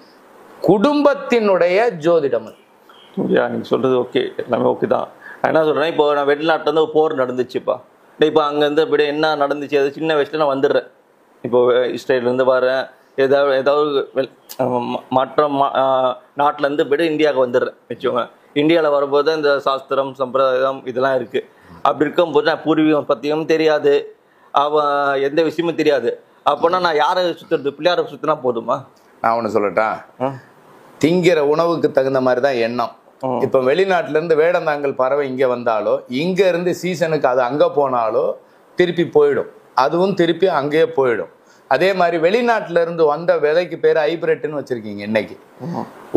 குடும்பத்தினுடைய ஜோதிடம். நீங்க சொல்றது ஓகே, எல்லாமே ஓகே தான். என்ன சொல்றேன், இப்போ நான் வெளிநாட்டுல இருந்து போர் நடந்துச்சுப்பா. இப்போ அங்கேருந்து இப்படி என்ன நடந்துச்சு, அது சின்ன வயசுல நான் வந்துடுறேன். இப்போ இஸ்ரேல்லேருந்து வரேன், ஏதாவது மற்ற நாட்டிலேருந்து போய்ட்டு இந்தியாவுக்கு வந்துடுறேன் வச்சுக்கோங்க. இந்தியாவில் வரும்போது இந்த சாஸ்திரம் சம்பிரதாயம் இதெல்லாம் இருக்குது. அப்படி இருக்கும்போது நான் பூர்வீகம் பற்றியும் தெரியாது, அவன் எந்த விஷயமும் தெரியாது. அப்போனா நான் யாரை சுற்றுறது, பிள்ளையாரை சுற்றினா போதுமா? நான் ஒன்று சொல்லட்டா, திங்கிற உணவுக்கு தகுந்த மாதிரி தான் எண்ணம். இப்ப வெளிநாட்டுல இருந்து வேடந்தாங்கல் பறவை இங்க வந்தாலோ, இங்க இருந்து சீசனுக்கு அது அங்க போனாலோ திருப்பி போயிடும், அதுவும் திருப்பி அங்கேயே போயிடும். அதே மாதிரி வெளிநாட்டுல இருந்து வந்த விதைக்கு பேர் ஹைபிரிட்னு வச்சிருக்கீங்க. இன்னைக்கு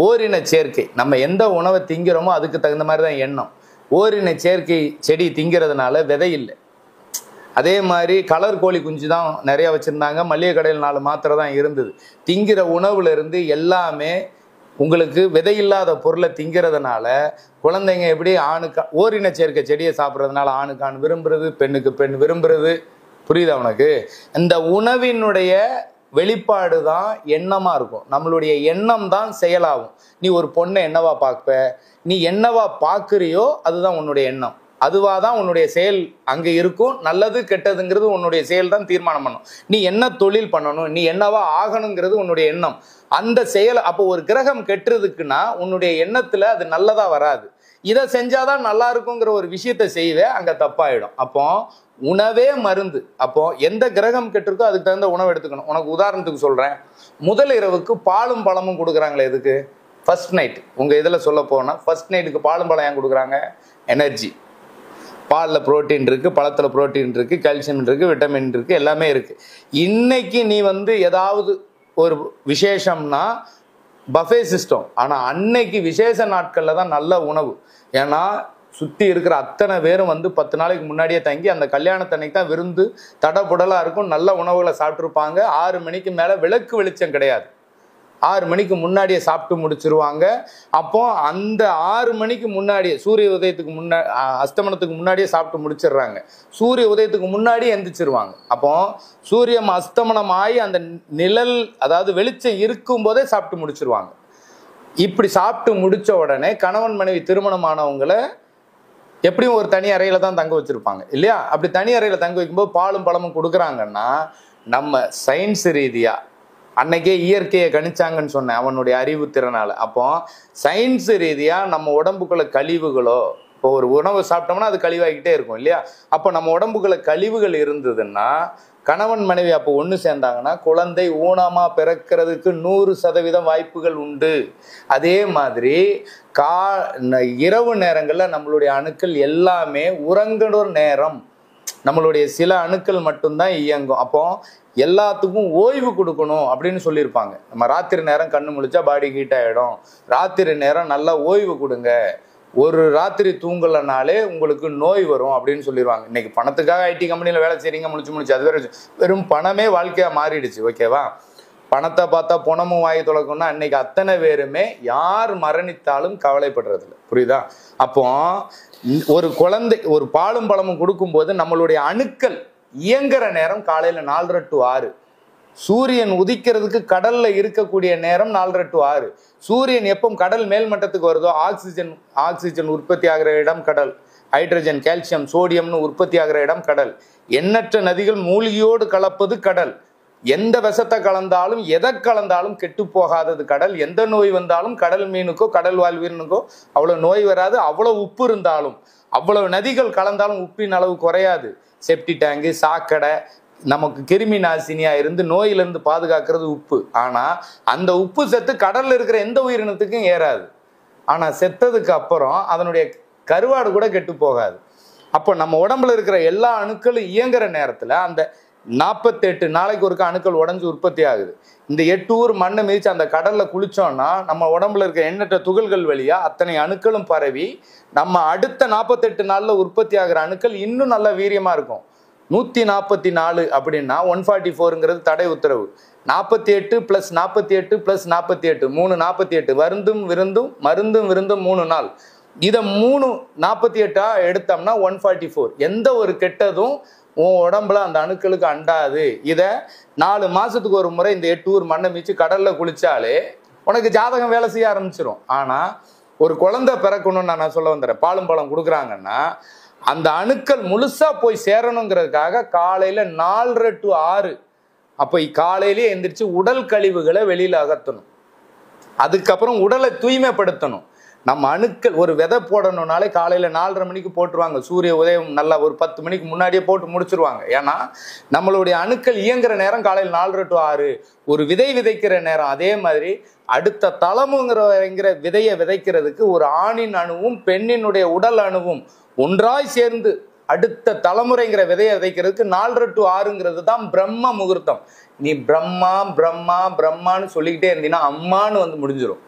ஓரின சேர்க்கை, நம்ம எந்த உணவை திங்கிறோமோ அதுக்கு தகுந்த மாதிரி தான் எண்ணம். ஓரின சேர்க்கை செடி திங்கிறதுனால விதை இல்லை. அதே மாதிரி கலர் கோழி குஞ்சு தான் நிறைய வச்சிருந்தாங்க, மளிகை கடையில் 4 மாத்திரை தான் இருந்தது. திங்கிற உணவுல இருந்து எல்லாமே உங்களுக்கு விதையில்லாத பொருளை திங்கிறதுனால குழந்தைங்க எப்படி ஆணுக்கு ஓரின சேர்க்கை செடியை சாப்பிட்றதுனால ஆணுக்கு ஆண் விரும்புறது, பெண்ணுக்கு பெண் விரும்புறது. புரியுதா உனக்கு? இந்த உணவினுடைய வெளிப்பாடு தான் எண்ணமா இருக்கும். நம்மளுடைய எண்ணம் தான் செயலாகும். நீ ஒரு பொண்ணை என்னவா பார்ப்ப, நீ என்னவா பார்க்குறியோ அதுதான் உன்னுடைய எண்ணம், அதுவா தான் உன்னுடைய செயல் அங்கே இருக்கும். நல்லது கெட்டதுங்கிறது உன்னுடைய செயல் தான் தீர்மானம் பண்ணும். நீ என்ன தொழில் பண்ணணும், நீ என்னவா ஆகணுங்கிறது உன்னுடைய எண்ணம். அந்த செயல் அப்போ ஒரு கிரகம் கெட்டுறதுக்குன்னா உன்னுடைய எண்ணத்துல அது நல்லதா வராது. இதை செஞ்சாதான் நல்லா இருக்குங்கிற ஒரு விஷயத்த செய்வே, அங்க தப்பாயிடும். அப்போ உணவே மருந்து. அப்போ எந்த கிரகம் கெட்டிருக்கோ அதுக்கு தகுந்த உணவு எடுத்துக்கணும். உனக்கு உதாரணத்துக்கு சொல்றேன், முதல் இரவுக்கு பாலும் பழமும் கொடுக்குறாங்களே எதுக்கு? First night. உங்க இதுல சொல்ல போனா ஃபர்ஸ்ட் நைட்டுக்கு பாலும் பழம் ஏன் கொடுக்குறாங்க? எனர்ஜி. பாலில் புரோட்டீன் இருக்கு, பழத்தில் புரோட்டீன் இருக்கு, கால்சியம் இருக்கு, விட்டமின் இருக்கு, எல்லாமே இருக்கு. இன்னைக்கு நீ ஏதாவது ஒரு விசேஷம்னா பஃபே சிஸ்டம். ஆனா அன்னைக்கு விசேஷ நாட்கள்ல தான் நல்ல உணவு. ஏன்னா சுத்தி இருக்கிற அத்தனை பேரும் 10 நாளைக்கு முன்னாடியே தங்கி அந்த கல்யாணத்தன்னைக்கு தான் விருந்து தடபுடலா இருக்கும், நல்ல உணவுகளை சாப்பிட்டுருப்பாங்க. 6 மணிக்கு மேல விளக்கு வெளிச்சம் கிடையாது, 6 மணிக்கு முன்னாடியே சாப்பிட்டு முடிச்சிருவாங்க. அப்போ அந்த 6 மணிக்கு முன்னாடியே சூரிய உதயத்துக்கு அஸ்தமனத்துக்கு முன்னாடியே சாப்பிட்டு முடிச்சிடுறாங்க. சூரிய உதயத்துக்கு முன்னாடியே எந்திரிச்சிருவாங்க. அப்போ சூரியன் அஸ்தமனம் ஆகி அந்த நிழல் அதாவது வெளிச்சம் இருக்கும் போதே சாப்பிட்டு முடிச்சிருவாங்க. இப்படி சாப்பிட்டு முடிச்ச உடனே கணவன் மனைவி திருமணமானவங்களை எப்படியும் ஒரு தனி அறையில தான் தங்க வச்சிருப்பாங்க இல்லையா? அப்படி தனி அறையில தங்க வைக்கும்போது பாலும் பழமும் கொடுக்குறாங்கன்னா நம்ம சயின்ஸ் ரீதியா அன்னைக்கே இயற்கையை கணிச்சாங்கன்னு சொன்னேன் அவனுடைய அறிவு திறனால. அப்போ சயின்ஸ் ரீதியா நம்ம உடம்புக்குள்ள கழிவுகளோ இப்போ ஒரு உணவு சாப்பிட்டோம்னா அது கழிவாகிக்கிட்டே இருக்கும் இல்லையா? அப்போ நம்ம உடம்புக்குள்ள கழிவுகள் இருந்ததுன்னா கணவன் மனைவி அப்போ ஒன்று சேர்ந்தாங்கன்னா குழந்தை ஊனமா பிறக்கிறதுக்கு 100% வாய்ப்புகள் உண்டு. அதே மாதிரி இரவு நேரங்களில் நம்மளுடைய அணுக்கள் எல்லாமே உறங்குற நேரம், நம்மளுடைய சில அணுக்கள் மட்டும்தான் இயங்கும். அப்போ எல்லாத்துக்கும் ஓய்வு கொடுக்கணும் அப்படின்னு சொல்லியிருப்பாங்க. நம்ம ராத்திரி நேரம் கண்ணு முழிச்சா பாடி ஹீட் ஆகிடும், ராத்திரி நேரம் நல்லா ஓய்வு கொடுங்க, ஒரு ராத்திரி தூங்கலைனாலே உங்களுக்கு நோய் வரும் அப்படின்னு சொல்லிடுவாங்க. இன்னைக்கு பணத்துக்காக ஐடி கம்பெனியில் வேலை செய்றீங்க, முடிச்சு அது வேற, வெறும் பணமே வாழ்க்கையாக மாறிடுச்சு. ஓகேவா? பணத்தை பார்த்தா பணமும் வாங்கி தொலைக்கணும்னா அன்னைக்கு அத்தனை பேருமே யார் மரணித்தாலும் கவலைப்படுறது இல்லை. புரியுதா? அப்போ ஒரு குழந்தை ஒரு பாலும் பழமும் கொடுக்கும்போது நம்மளுடைய அணுக்கள் இயங்குற நேரம் காலையில் 4:30 to 6. சூரியன் உதிக்கிறதுக்கு கடல்ல இருக்கக்கூடிய நேரம் 4:30 to 6. சூரியன் எப்போ கடல் மேல்மட்டத்துக்கு வருதோ ஆக்சிஜன் உற்பத்தி ஆகிற இடம் கடல், ஹைட்ரஜன், கால்சியம், சோடியம்னு உற்பத்தி ஆகிற இடம் கடல். எண்ணற்ற நதிகள் மூலிகையோடு கலப்பது கடல். எந்த விஷத்தை கலந்தாலும் எதை கலந்தாலும் கெட்டு போகாதது கடல். எந்த நோய் வந்தாலும் கடல் மீனுக்கோ கடல் வாழ்வீனுக்கோ அவ்வளவு நோய் வராது. அவ்வளவு உப்பு இருந்தாலும், அவ்வளவு நதிகள் கலந்தாலும் உப்பின் அளவு குறையாது. செப்டி டேங்கு, சாக்கடை, நமக்கு கிருமி நாசினியா இருந்து நோயிலிருந்து பாதுகாக்கிறது உப்பு. ஆனா அந்த உப்பு சத்து கடல்ல இருக்கிற எந்த உயிரினத்துக்கும் ஏறாது. ஆனா செத்ததுக்கு அப்புறம் அதனுடைய கருவாடு கூட கெட்டு போகாது. அப்போ நம்ம உடம்புல இருக்கிற எல்லா அணுக்களும் இயங்குற நேரத்துல அந்த 48 நாளைக்கு ஒருக்க அணுக்கள் உடஞ்சு உற்பத்தி ஆகுது. இந்த 8 ஊர் மண்ணை மிதிச்சு அந்த கடல்ல குளிச்சோம்னா நம்ம உடம்புல இருக்க எண்ணற்ற துகள்கள் வழியா அத்தனை அணுக்களும் பரவி நம்ம அடுத்த 48 நாள்ல உற்பத்தி ஆகிற அணுக்கள் இன்னும் நல்ல வீரியமா இருக்கும். 144 அப்படின்னா 144ங்கிறது தடை உத்தரவு. 48 + 48 + 48 348. வருந்தும் விருந்தும் மருந்தும் விருந்தும் 3 நாள். இதை 348 எடுத்தோம்னா 144. எந்த ஒரு கெட்டதும் உன் உடம்புல அந்த அணுக்களுக்கு அண்டாது. இதை 4 மாசத்துக்கு ஒரு முறை இந்த 8 ஊர் மண்ணை மிச்சு கடல்ல குளிச்சாலே உனக்கு ஜாதகம் வேலை செய்ய ஆரம்பிச்சிடும். ஆனா ஒரு குழந்தை பிறக்கணும்னு நான் சொல்ல வந்துடுறேன். பாலும் பழம் கொடுக்குறாங்கன்னா அந்த அணுக்கள் முழுசா போய் சேரணுங்கிறதுக்காக காலையில 4:30 to 6 அப்போ காலையிலேயே எந்திரிச்சு உடல் கழிவுகளை வெளியில அகற்றணும். அதுக்கப்புறம் உடலை தூய்மைப்படுத்தணும். நம்ம அணுக்கள் ஒரு விதை போடணும்னாலே காலையில 4:30 மணிக்கு போட்டுருவாங்க. சூரிய உதயம் நல்லா ஒரு 10 மணிக்கு முன்னாடியே போட்டு முடிச்சிருவாங்க. ஏன்னா நம்மளுடைய அணுக்கள் இயங்குற நேரம் காலையில் 4:30 to 6. ஒரு விதை விதைக்கிற நேரம். அதே மாதிரி அடுத்த தலைமுங்கிற விதையை விதைக்கிறதுக்கு ஒரு ஆணின் அணுவும் பெண்ணினுடைய உடல் அணுவும் ஒன்றாய் சேர்ந்து அடுத்த தலைமுறைங்கிற விதையை விதைக்கிறதுக்கு 4:30 to 6ங்கிறது தான் பிரம்ம முகூர்த்தம். நீ பிரம்மா பிரம்மா பிரம்மான்னு சொல்லிக்கிட்டே இருந்தீங்கன்னா அம்மான்னு வந்து முடிஞ்சிடும்.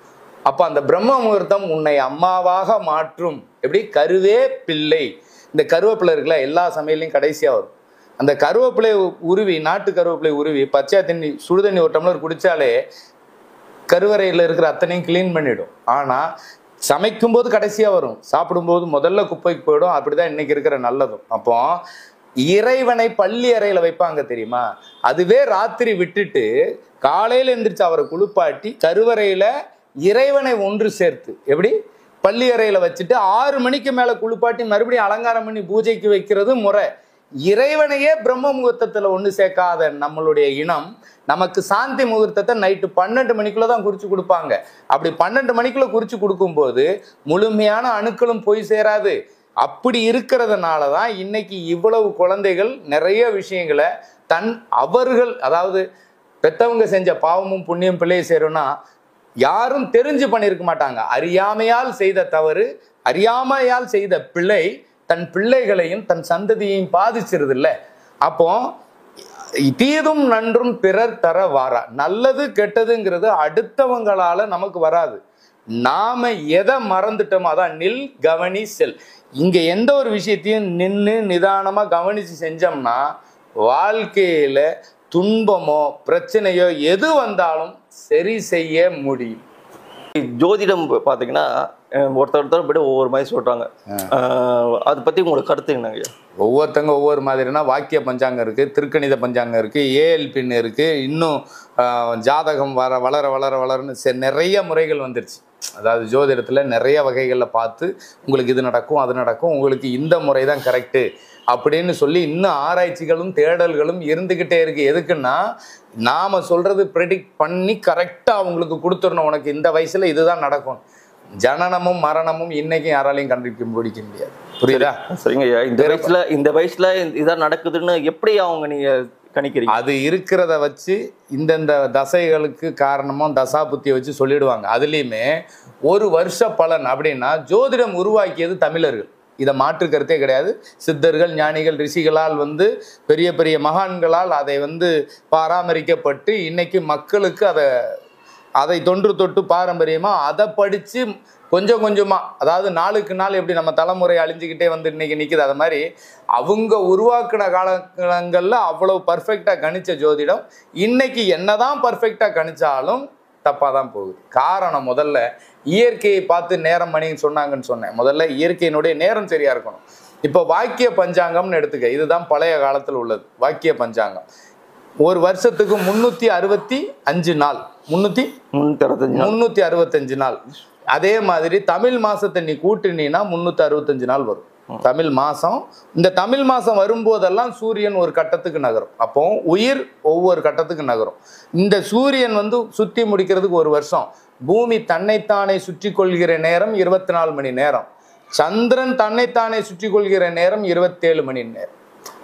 அப்ப அந்த பிரம்ம முகூர்த்தம் உன்னை அம்மாவாக மாற்றும். எப்படி? கருவே பிள்ளை. இந்த கருவேப்பிலை இருக்குல்ல, எல்லா சமையலையும் கடைசியா வரும். அந்த கருவேப்பிலை உருவி, நாட்டு கருவேப்பிலை உருவி பச்சை தண்ணி சுடுதண்ணி ஒரு டம்ளர் குடிச்சாலே கருவறையில் இருக்கிற அத்தனையும் கிளீன் பண்ணிடும். ஆனா சமைக்கும் போது கடைசியா வரும், சாப்பிடும்போது முதல்ல குப்பைக்கு போயிடும். அப்படிதான் இன்னைக்கு இருக்கிற நல்லதும். அப்போ இறைவனை பள்ளி அறையில வைப்பாங்க தெரியுமா? அதுவே ராத்திரி விட்டுட்டு காலையில எந்திரிச்சு அவரை குளிப்பாட்டி கருவறையில இறைவனை ஒன்று சேர்த்து எப்படி பள்ளி அறையில வச்சுட்டு 6 மணிக்கு மேல குளிப்பாட்டி மறுபடியும் அலங்காரம் பண்ணி பூஜைக்கு வைக்கிறது முறை. இறைவனையே பிரம்ம முகூர்த்தத்துல ஒன்று சேர்க்காத நம்மளுடைய இனம் நமக்கு சாந்தி முகூர்த்தத்தை நைட்டு 12 மணிக்குள்ள தான் குறிச்சு கொடுப்பாங்க. அப்படி 12 மணிக்குள்ள குறிச்சு கொடுக்கும்போது முழுமையான அணுக்களும் போய் சேராது. அப்படி இருக்கிறதுனாலதான் இன்னைக்கு இவ்வளவு குழந்தைகள் நிறைய விஷயங்களை அவர்கள் அதாவது பெத்தவங்க செஞ்ச பாவமும் புண்ணியம் பிள்ளையை சேரும்னா யாரும் தெரிஞ்சு பண்ணியிருக்க மாட்டாங்க. அறியாமையால் செய்த தவறு, அறியாமையால் செய்த பிள்ளை தன் பிள்ளைகளையும் தன் சந்ததியையும் பாதிச்சிருது இல்ல. அப்போ தீதும் நன்றும் பிறர் தர வாரா. நல்லது கெட்டதுங்கிறது அடுத்தவங்களால நமக்கு வராது. நாம எதை மறந்துட்டோமோ அதான் நில் கவனி செல். இங்க எந்த ஒரு விஷயத்தையும் நின்று நிதானமா கவனிச்சு செஞ்சோம்னா வாழ்க்கையில துன்பமோ பிரச்சனையோ எது வந்தாலும் சரி செய்ய முடியும். ஜோதிடம் பார்த்தீங்கன்னா ஒருத்தர் போய்ட்டு ஒவ்வொரு மாதிரி சொல்றாங்க. அதை பத்தி உங்களுக்கு கருத்து என்னங்க? ஒவ்வொருத்தங்க ஒவ்வொரு மாதிரினா வாக்கிய பஞ்சாங்கம் இருக்கு, திருக்கணித பஞ்சாங்கம் இருக்கு, ஏஎல்பின் இருக்கு, இன்னும் ஜாதகம் வளர வளர வளர்ன்னு நிறைய முறைகள் வந்துருச்சு. அதாவது ஜோதிடத்துல நிறைய வகைகள்ல பார்த்து உங்களுக்கு இது நடக்கும் அது நடக்கும், உங்களுக்கு இந்த முறை தான் கரெக்டு அப்படின்னு சொல்லி இன்னும் ஆராய்ச்சிகளும் தேடல்களும் இருந்துகிட்டே இருக்கு. எதுக்குன்னா நாம சொல்றது ப்ரெடிக்ட் பண்ணி கரெக்டா அவங்களுக்கு கொடுத்துடணும். உனக்கு இந்த வயசுல இதுதான் நடக்கும். ஜனனமும் மரணமும் இன்னைக்கும் யாராலையும் கண்டுபிடிக்க முடியாது. புரியுதா? சரிங்க ஐயா. இந்த வயசுல இதான் நடக்குதுன்னு எப்படி அவங்க நீங்க கணிக்கிறீங்க? அது இருக்கிறத வச்சு இந்தந்த தசைகளுக்கு காரணமும் தசா புத்தியை வச்சு சொல்லிடுவாங்க. அதுலேயுமே ஒரு வருஷ பலன் அப்படின்னா ஜோதிடம் உருவாக்கியது தமிழர்கள். இதை மாற்று கருத்தே கிடையாது. சித்தர்கள், ஞானிகள், ரிஷிகளால் பெரிய பெரிய மகான்களால் அதை பராமரிக்கப்பட்டு இன்னைக்கு மக்களுக்கு அதை தொன்று தொட்டு பாரம்பரியமாக அதை படித்து கொஞ்சம் கொஞ்சமாக, அதாவது நாளுக்கு நாள் எப்படி நம்ம தலைமுறை அழிஞ்சிக்கிட்டே இன்னைக்கு நிற்குது, அது மாதிரி அவங்க உருவாக்கின காலங்களில் அவ்வளோ பர்ஃபெக்டாக கணிச்ச ஜோதிடம் இன்னைக்கு என்னதான் பர்ஃபெக்டாக கணிச்சாலும் தப்பாக தான் போகுது. காரணம் முதல்ல இயற்கையை பார்த்து நேரம் மணின்னு சொன்னேன். முதல்ல இயற்கையினுடைய நேரம் சரியாக இருக்கணும். இப்போ வாக்கிய பஞ்சாங்கம்னு எடுத்துக்க, இதுதான் பழைய காலத்தில் உள்ளது. வாக்கிய பஞ்சாங்கம் ஒரு வருஷத்துக்கு 365 நாள், 365 நாள். அதே மாதிரி தமிழ் மாசத்தை நீ கூட்டினா 365 நாள் வரும் தமிழ் மாசம். இந்த தமிழ் மாசம் வரும்போதெல்லாம் சூரியன் ஒரு கட்டத்துக்கு நகரும். அப்போ உயிர் ஒவ்வொரு கட்டத்துக்கு நகரும். இந்த சூரியன் சுற்றி முடிக்கிறதுக்கு ஒரு வருஷம். பூமி தன்னைத்தானே சுற்றி கொள்கிற நேரம் 24 மணி நேரம். சந்திரன் தன்னைத்தானே சுற்றி கொள்கிற நேரம் 27 மணி நேரம்.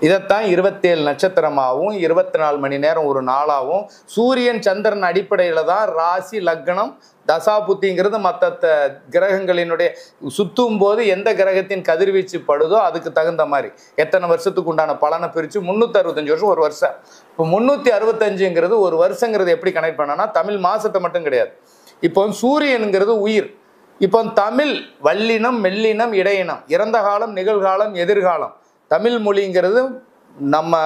இதைத்தான் 27 நட்சத்திரமாகவும் 24 மணி நேரம் ஒரு நாளாகவும் சூரியன் சந்திரன் அடிப்படையில தான் ராசி லக்னம் தசா புத்திங்கிறது மற்ற கிரகங்களினுடைய சுத்தும் போது எந்த கிரகத்தின் கதிர்வீச்சு படுதோ அதுக்கு தகுந்த மாதிரி எத்தனை வருஷத்துக்கு உண்டான பலனை பிரித்து 365 வருஷம் ஒரு வருஷம். இப்போ 365ங்கிறது ஒரு வருஷங்கிறது எப்படி கனெக்ட் பண்ணனா தமிழ் மாசத்தை மட்டும் கிடையாது. இப்போ சூரியனுங்கிறது உயிர். இப்போ தமிழ் வல்லினம், மெல்லினம், இடையினம், இறந்த காலம், நிகழ்காலம், எதிர்காலம். தமிழ் மொழிங்கிறது நம்ம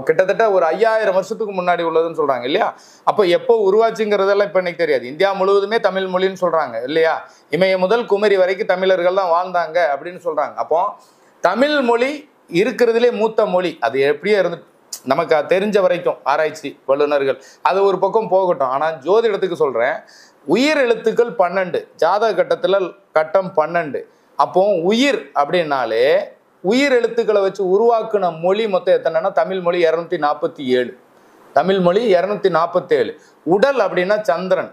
கிட்டத்தட்ட ஒரு 5000 வருஷத்துக்கு முன்னாடி உள்ளதுன்னு சொல்றாங்க இல்லையா? அப்போ எப்போ உருவாச்சுங்கிறதெல்லாம் இப்போ எனக்கு தெரியாது. இந்தியா முழுவதுமே தமிழ் மொழின்னு சொல்றாங்க இல்லையா? இமய முதல் குமரி வரைக்கும் தமிழர்கள் தான் வாழ்ந்தாங்க அப்படின்னு சொல்றாங்க. அப்போ தமிழ் மொழி இருக்கிறதுலே மூத்த மொழி. அது எப்படியே நமக்கு தெரிஞ்ச வரைக்கும் ஆராய்ச்சி வல்லுநர்கள் அது ஒரு பக்கம் போகட்டும். ஆனால் ஜோதிடத்துக்கு சொல்றேன், உயிர் எழுத்துக்கள் 12, ஜாதக கட்டம் 12. அப்போ உயிர் அப்படின்னாலே உயிர் எழுத்துக்களை வச்சு உருவாக்குன மொழி மொத்தம் எத்தனைன்னா தமிழ் மொழி 247. தமிழ் மொழி 247. உடல் அப்படின்னா சந்திரன்.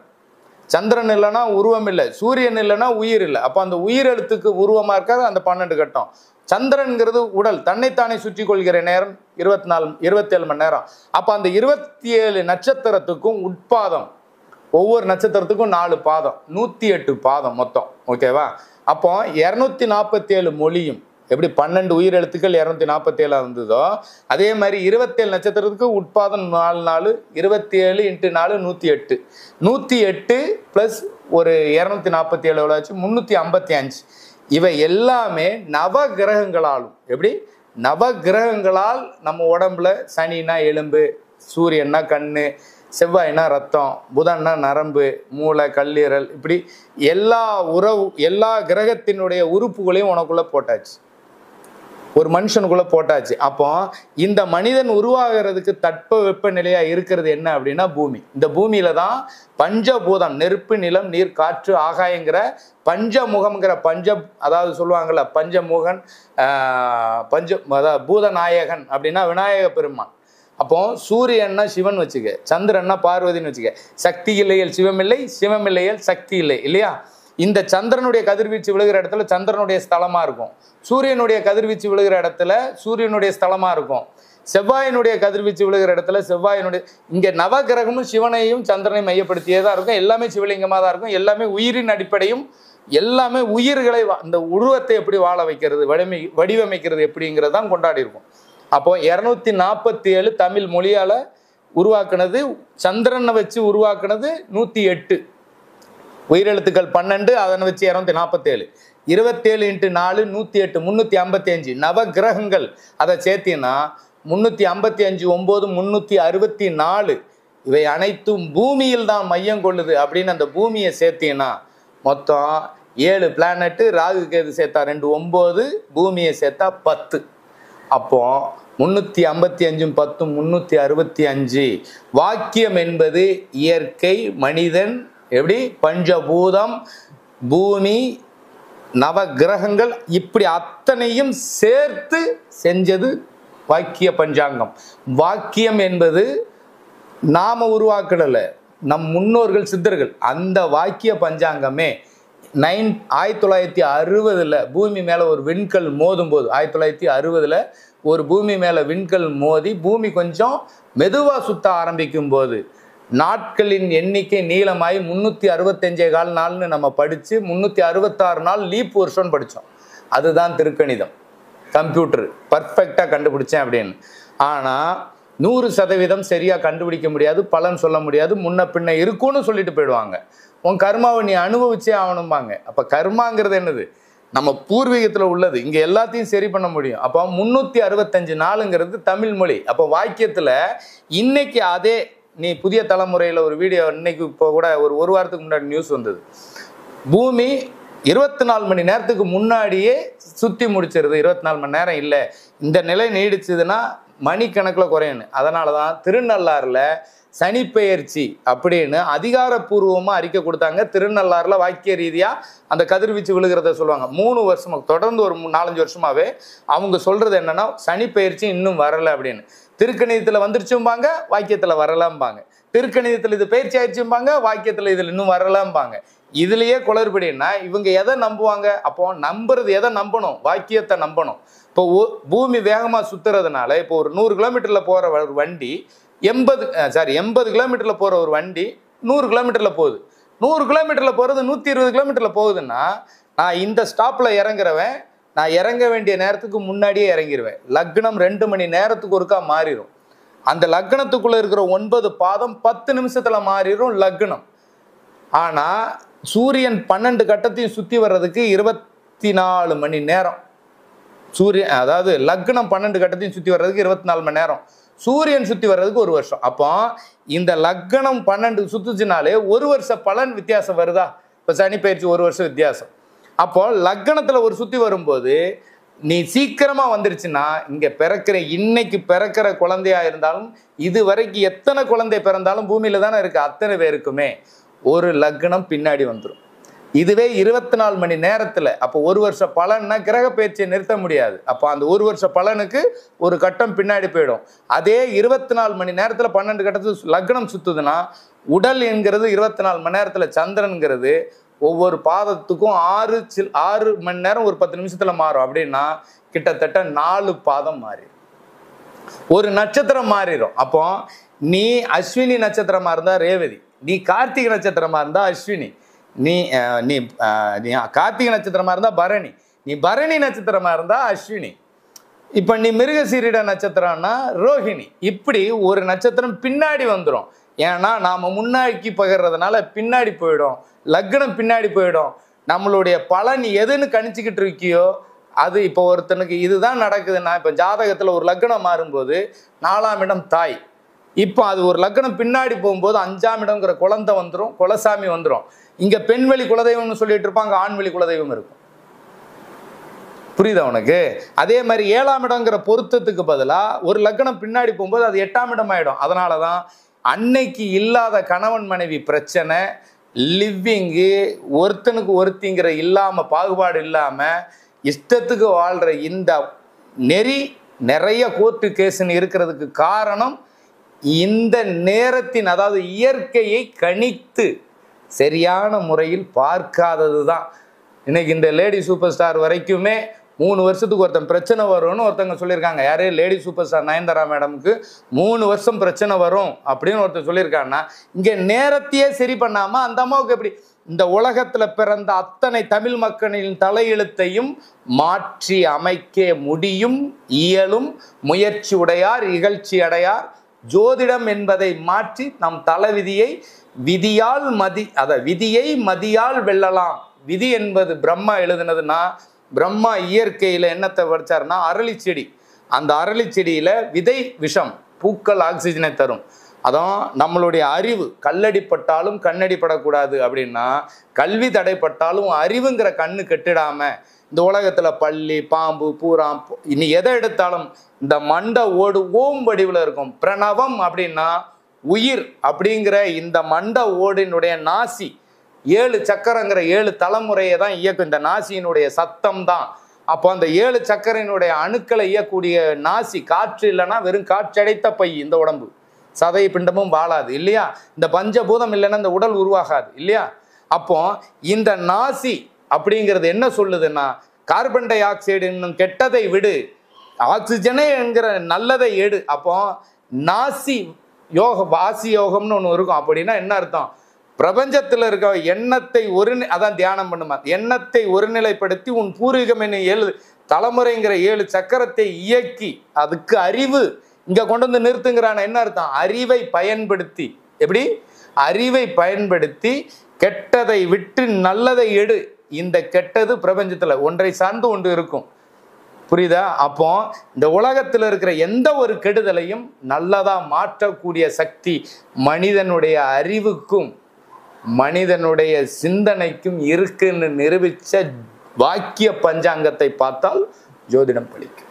சந்திரன் இல்லைன்னா உருவம் இல்லை, சூரியன் இல்லைன்னா உயிர் இல்லை. அப்போ அந்த உயிர் எழுத்துக்கு உருவமாக இருக்காது அந்த 12 கட்டம். சந்திரன்கிறது உடல் தன்னைத்தானே சுற்றி கொள்கிற நேரம் 27 மணி நேரம். அப்போ அந்த 27 நட்சத்திரத்துக்கும் உட்பாதம், ஒவ்வொரு நட்சத்திரத்துக்கும் 4 பாதம், 108 பாதம் மொத்தம். ஓகேவா? அப்போ 247 மொழியும் எப்படி 12 உயிர் எழுத்துக்கள் 247 இருந்ததோ அதே மாதிரி 27 நட்சத்திரத்துக்கு உட்பாதம் 4 27 × 4 108. 108 + ஒரு 247 எவ்வளோ ஆச்சு? 355. இவை எல்லாமே நவ கிரகங்களாலும், எப்படி நவ கிரகங்களால் நம்ம உடம்புல சனினா எலும்பு, சூரியன்னா கண்ணு, செவ்வாய்னா ரத்தம், புதன்னா நரம்பு, மூளை, கல்லீரல், இப்படி எல்லா கிரகத்தினுடைய உறுப்புகளையும் உனக்குள்ள போட்டாச்சு, ஒரு மனுஷனுக்குள்ள போட்டாச்சு. அப்போ இந்த மனிதன் உருவாகிறதுக்கு தட்ப வெப்பநிலையா இருக்கிறது என்ன அப்படின்னா பூமி. இந்த பூமியில தான் பஞ்சபூதம், நெருப்பு, நிலம், நீர், காற்று, ஆகாயங்கிற பஞ்சமுகம்ங்கிற அதாவது சொல்லுவாங்கல்ல பஞ்சமுகன், அதாவது பூதநாயகன் அப்படின்னா விநாயக பெருமான். அப்போ சூரியன்னா சிவன் வச்சுக்க, சந்திரன்னா பார்வதின்னு வச்சுக்க. சக்தி இல்லையல் சிவமில்லை, சிவமில்லையல் சக்தி இல்லை இல்லையா? இந்த சந்திரனுடைய கதிர்வீச்சு விழுகிற இடத்துல சந்திரனுடைய ஸ்தலமா இருக்கும், சூரியனுடைய கதிர்வீச்சு விழுகிற இடத்துல சூரியனுடைய ஸ்தலமா இருக்கும், செவ்வாயினுடைய கதிர்வீச்சு விழுகிற இடத்துல செவ்வாயினுடைய. இங்க நவகிரகமும் சிவனையும் சந்திரனையும் மையப்படுத்தியே தான் இருக்கும். எல்லாமே சிவலிங்கமாக தான் இருக்கும். எல்லாமே உயிரின் அடிப்படையும், எல்லாமே உயிர்களை இந்த உருவத்தை எப்படி வாழ வைக்கிறது, வடிவமைக்கிறது எப்படிங்கிறது தான் கொண்டாடி இருக்கும். அப்போ 247 தமிழ் மொழியால உருவாக்குனது, சந்திரனை வச்சு உருவாக்குனது 108. உயிரெழுத்துக்கள் 12, அதனை வச்சு 247. 27 × 4 108, 355 நவ கிரகங்கள். அதை சேர்த்தீங்கன்னா 355 9 364. இவை அனைத்தும் பூமியில் தான் மையம் கொள்ளுது அப்படின்னு அந்த பூமியை சேர்த்தீங்கன்னா மொத்தம் 7 பிளானட்டு. ராகு கேது சேர்த்தா 2 9, பூமியை சேர்த்தா 10. அப்போ 355 10 365. வாக்கியம் என்பது இயற்கை, மனிதன், எப்படி பஞ்சபூதம், பூமி, நவ கிரகங்கள், இப்படி அத்தனையும் சேர்த்து செஞ்சது வாக்கிய பஞ்சாங்கம். வாக்கியம் என்பது நாம உருவாக்கல, நம் முன்னோர்கள் சித்தர்கள். அந்த வாக்கிய பஞ்சாங்கமே 1960 பூமி மேலே ஒரு விண்கல் மோதும் போது, 1960 ஒரு பூமி மேலே விண்கல் மோதி பூமி கொஞ்சம் மெதுவாக சுத்த ஆரம்பிக்கும் போது நாட்களின் எண்ணிக்கை நீளமாய் 365 நாள்னு நம்ம படித்து 366 நாள் லீப் வருஷம்னு படித்தோம். அதுதான் திருக்கணிதம். கம்ப்யூட்டர் பர்ஃபெக்டாக கண்டுபிடிச்சேன் அப்படின்னு. ஆனால் 100% சரியாக கண்டுபிடிக்க முடியாது, பலன் சொல்ல முடியாது, முன்ன பின்ன இருக்கும்னு சொல்லிட்டு போயிடுவாங்க. உன் கர்மாவை நீ அனுபவிச்சே ஆகணும்பாங்க. அப்போ கர்மாங்கிறது என்னது? நம்ம பூர்வீகத்தில் உள்ளது. இங்கே எல்லாத்தையும் சரி பண்ண முடியும். அப்போ 365 நாளுங்கிறது தமிழ் மொழி. அப்போ வாக்கியத்தில் இன்னைக்கு அதே நீ புதிய தலைமுறையில் ஒரு வீடியோ இன்னைக்கு இப்போ கூட ஒரு வாரத்துக்கு முன்னாடி நியூஸ் வந்தது. பூமி 24 மணி நேரத்துக்கு முன்னாடியே சுற்றி முடிச்சிருது. 24 மணி நேரம் இல்லை, இந்த நிலை நீடிச்சதுன்னா மணிக்கணக்கில் குறையணும். அதனால தான் திருநள்ளாறில் சனிப்பெயர்ச்சி அப்படின்னு அதிகாரப்பூர்வமாக அறிக்கை கொடுத்தாங்க. திருநள்ளாறில் வாக்கிய ரீதியாக அந்த கதிர்வீச்சு விழுகிறத சொல்லுவாங்க. 3 வருஷமாக தொடர்ந்து ஒரு 4-5 வருஷமாகவே அவங்க சொல்கிறது என்னென்னா சனிப்பெயர்ச்சி இன்னும் வரலை அப்படின்னு. திருக்கணிதத்தில் வந்துருச்சும்பாங்க, வாக்கியத்தில் வரலாம்பாங்க. திருக்கணிதத்தில் இது பயிற்சி ஆயிடுச்சும்பாங்க, வாக்கியத்தில் இதில் இன்னும் வரலாம்பாங்க. இதுலேயே குளறுபடினா இவங்க எதை நம்புவாங்க? அப்போ நம்புறது எதை நம்பணும்? வாக்கியத்தை நம்பணும். இப்போ பூமி வேகமாக சுற்றுறதுனால இப்போ ஒரு 100 கிலோமீட்டரில் போகிற ஒரு வண்டி 80 கிலோமீட்டரில் போகிற ஒரு வண்டி 100 கிலோமீட்டரில் போகுது. 100 கிலோமீட்டரில் போகிறது 120 கிலோமீட்டரில் போகுதுன்னா நான் இந்த ஸ்டாப்பில் இறங்குறவன் நான் இறங்க வேண்டிய நேரத்துக்கு முன்னாடியே இறங்கிடுவேன். லக்னம் 2 மணி நேரத்துக்கு ஒருக்கா மாறிடும். அந்த லக்னத்துக்குள்ளே இருக்கிற 9 பாதம் 10 நிமிஷத்தில் மாறிடும் லக்னம். ஆனால் சூரியன் 12 கட்டத்தையும் சுற்றி வர்றதுக்கு 24 மணி நேரம். சூரியன் அதாவது லக்னம் 12 கட்டத்தையும் சுற்றி வர்றதுக்கு 24 மணி நேரம். சூரியன் சுற்றி வர்றதுக்கு 1 வருஷம். அப்போ இந்த லக்னம் 12 சுற்றுச்சுனாலே 1 வருஷ பலன் வித்தியாசம் வருதா? இப்போ சனி பயிற்சி 1 வருஷம் வித்தியாசம். அப்போ லக்னத்தில் ஒரு சுற்றி வரும்போது நீ சீக்கிரமாக வந்துருச்சுன்னா இங்கே இன்னைக்கு பிறக்கிற குழந்தையா இருந்தாலும் இது வரைக்கும் எத்தனை குழந்தை பிறந்தாலும் பூமியில தானே இருக்கு, அத்தனை பேருக்குமே ஒரு லக்னம் பின்னாடி வந்துடும். இதுவே 24 மணி நேரத்தில் அப்போ 1 வருஷ பலன்னா கிரக பயிற்சியை நிறுத்த முடியாது. அப்போ அந்த 1 வருஷ பலனுக்கு ஒரு கட்டம் பின்னாடி போயிடும். அதே 24 மணி நேரத்தில் 12 கட்டத்துக்கு லக்னம் சுற்றுதுன்னா உடல் என்கிறது 24 மணி நேரத்தில் சந்திரனுங்கிறது ஒவ்வொரு பாதத்துக்கும் 6 மணி நேரம் ஒரு 10 நிமிஷத்தில் மாறும். அப்படின்னா கிட்டத்தட்ட 4 பாதம் மாறிடும், ஒரு நட்சத்திரம் மாறிடும். அப்போ நீ அஸ்வினி நட்சத்திரமா இருந்தா ரேவதி, நீ கார்த்திகை நட்சத்திரமா இருந்தா அஸ்வினி, நீ நீ நீ கார்த்திகை நட்சத்திரமா இருந்தா பரணி, நீ பரணி நட்சத்திரமா இருந்தா அஸ்வினி. இப்போ நீ மிருகசீரிட நட்சத்திரம்னா ரோஹிணி. இப்படி ஒரு நட்சத்திரம் பின்னாடி வந்துடும். ஏன்னா நாம் முன்னாடி பகிர்றதுனால பின்னாடி போயிடும், லக்னம் பின்னாடி போயிடும். நம்மளுடைய பலன் எதுன்னு கணிச்சுக்கிட்டு இருக்கியோ அது இப்போ ஒருத்தனுக்கு இதுதான் நடக்குதுன்னா இப்போ ஜாதகத்தில் ஒரு லக்னம் மாறும்போது 4ஆம் இடம் தாய். இப்போ அது ஒரு லக்னம் பின்னாடி போகும்போது 5ஆம் இடம்ங்கிற குழந்தை வந்துடும், குலசாமி வந்துடும். இங்கே பெண்வெளி குலதெய்வம்னு சொல்லிட்டு இருப்பாங்க, ஆண்வெளி குலதெய்வம் இருக்கும். புரியுதா உனக்கு? அதே மாதிரி 7ஆம் இடங்கிற பொருத்தத்துக்கு பதிலாக ஒரு லக்னம் பின்னாடி போகும்போது அது 8ஆம் இடம் ஆகிடும். அதனால தான் அன்னைக்கு இல்லாத கணவன் மனைவி பிரச்சனை, லிவிங்கு, ஒருத்தனுக்கு ஒருத்திங்கிற இல்லாமல் பாகுபாடு இல்லாமல் இஷ்டத்துக்கு வாழ்கிற இந்த நெறி நிறைய கோர்ட்டு கேஸுன்னு இருக்கிறதுக்கு காரணம் இந்த நேரத்தின் அதாவது இயற்கையை கணித்து சரியான முறையில் பார்க்காதது தான். இன்னைக்கு இந்த லேடி சூப்பர் ஸ்டார் வரைக்குமே 3 வருஷத்துக்கு ஒருத்தன் பிரச்சனை வரும்னு ஒருத்தவங்க சொல்லியிருக்காங்க. யாரே லேடி சூப்பர் ஸ்டார் நயன்தாரா மேடமுக்கு 3 வருஷம் பிரச்சனை வரும் அப்படின்னு ஒருத்தர் சொல்லியிருக்காங்கன்னா இங்கே நேரத்தையே சரி பண்ணாமல் அந்த அம்மாவுக்கு எப்படி இந்த உலகத்தில் பிறந்த அத்தனை தமிழ் மக்களின் தலையெழுத்தையும் மாற்றி அமைக்க முடியும், இயலும், முயற்சி உடையார் இகழ்ச்சி அடையார், ஜோதிடம் என்பதை மாற்றி நம் தலைவிதியை விதியால் விதியை மதியால் வெல்லலாம். விதி என்பது பிரம்மா எழுதுனதுன்னா பிரம்மா இயற்கையில் என்னத்தை படிச்சாருன்னா அரளி செடி. அந்த அரளி செடியில் விதை விஷம், பூக்கள் ஆக்சிஜனை தரும். அதான் நம்மளுடைய அறிவு கல்லடிப்பட்டாலும் கண்ணடிப்படக்கூடாது அப்படின்னா கல்வி தடைப்பட்டாலும் அறிவுங்கிற கண்ணு கெட்டிடாம இந்த உலகத்தில் பள்ளி பாம்பு பூராம் இனி எதை எடுத்தாலும் இந்த மண்டை ஓடு ஓம் வடிவில் இருக்கும். பிரணவம் அப்படின்னா உயிர் அப்படிங்கிற இந்த மண்டை ஓடினுடைய நாசி 7 சக்கரங்கிற 7 தலைமுறையை தான் இயக்கும். இந்த நாசியினுடைய சத்தம் தான். அப்போ அந்த 7 சக்கரையினுடைய அணுக்களை இயக்கக்கூடிய நாசி காற்று இல்லைன்னா வெறும் காற்றடைத்த பை இந்த உடம்பு, சதை பிண்டமும் வாழாது இல்லையா? இந்த பஞ்சபூதம் இல்லைன்னா இந்த உடல் உருவாகாது இல்லையா? அப்போ இந்த நாசி அப்படிங்கிறது என்ன சொல்லுதுன்னா, கார்பன் டை ஆக்சைடு என்னும் கெட்டதை விடு, ஆக்சிஜனே என்கிற நல்லதை எடு. அப்போ நாசி யோகம், வாசி யோகம்னு ஒன்று இருக்கும். அப்படின்னா என்ன அர்த்தம்? பிரபஞ்சத்தில் இருக்க எண்ணத்தை அதான் தியானம் பண்ணுமா, எண்ணத்தை ஒருநிலைப்படுத்தி உன் பூர்வீகம் என்ன 7 தலைமுறைங்கிற 7 சக்கரத்தை இயக்கி அதுக்கு அறிவு இங்க கொண்டு வந்து நிறுத்துங்கிறான. என்ன அர்த்தம்? அறிவை பயன்படுத்தி, எப்படி அறிவை பயன்படுத்தி கெட்டதை விட்டு நல்லதை எடு. இந்த கெட்டது பிரபஞ்சத்துல ஒன்றை சார்ந்து ஒன்று இருக்கும், புரியுதா? அப்போ இந்த உலகத்தில் இருக்கிற எந்த ஒரு கெடுதலையும் நல்லதா மாற்றக்கூடிய சக்தி மனிதனுடைய அறிவுக்கும் மனிதனுடைய சிந்தனைக்கும் இருக்குன்னு நிரூபிச்ச வாக்கிய பஞ்சாங்கத்தை பார்த்தால் ஜோதிடம் பலிக்கும்.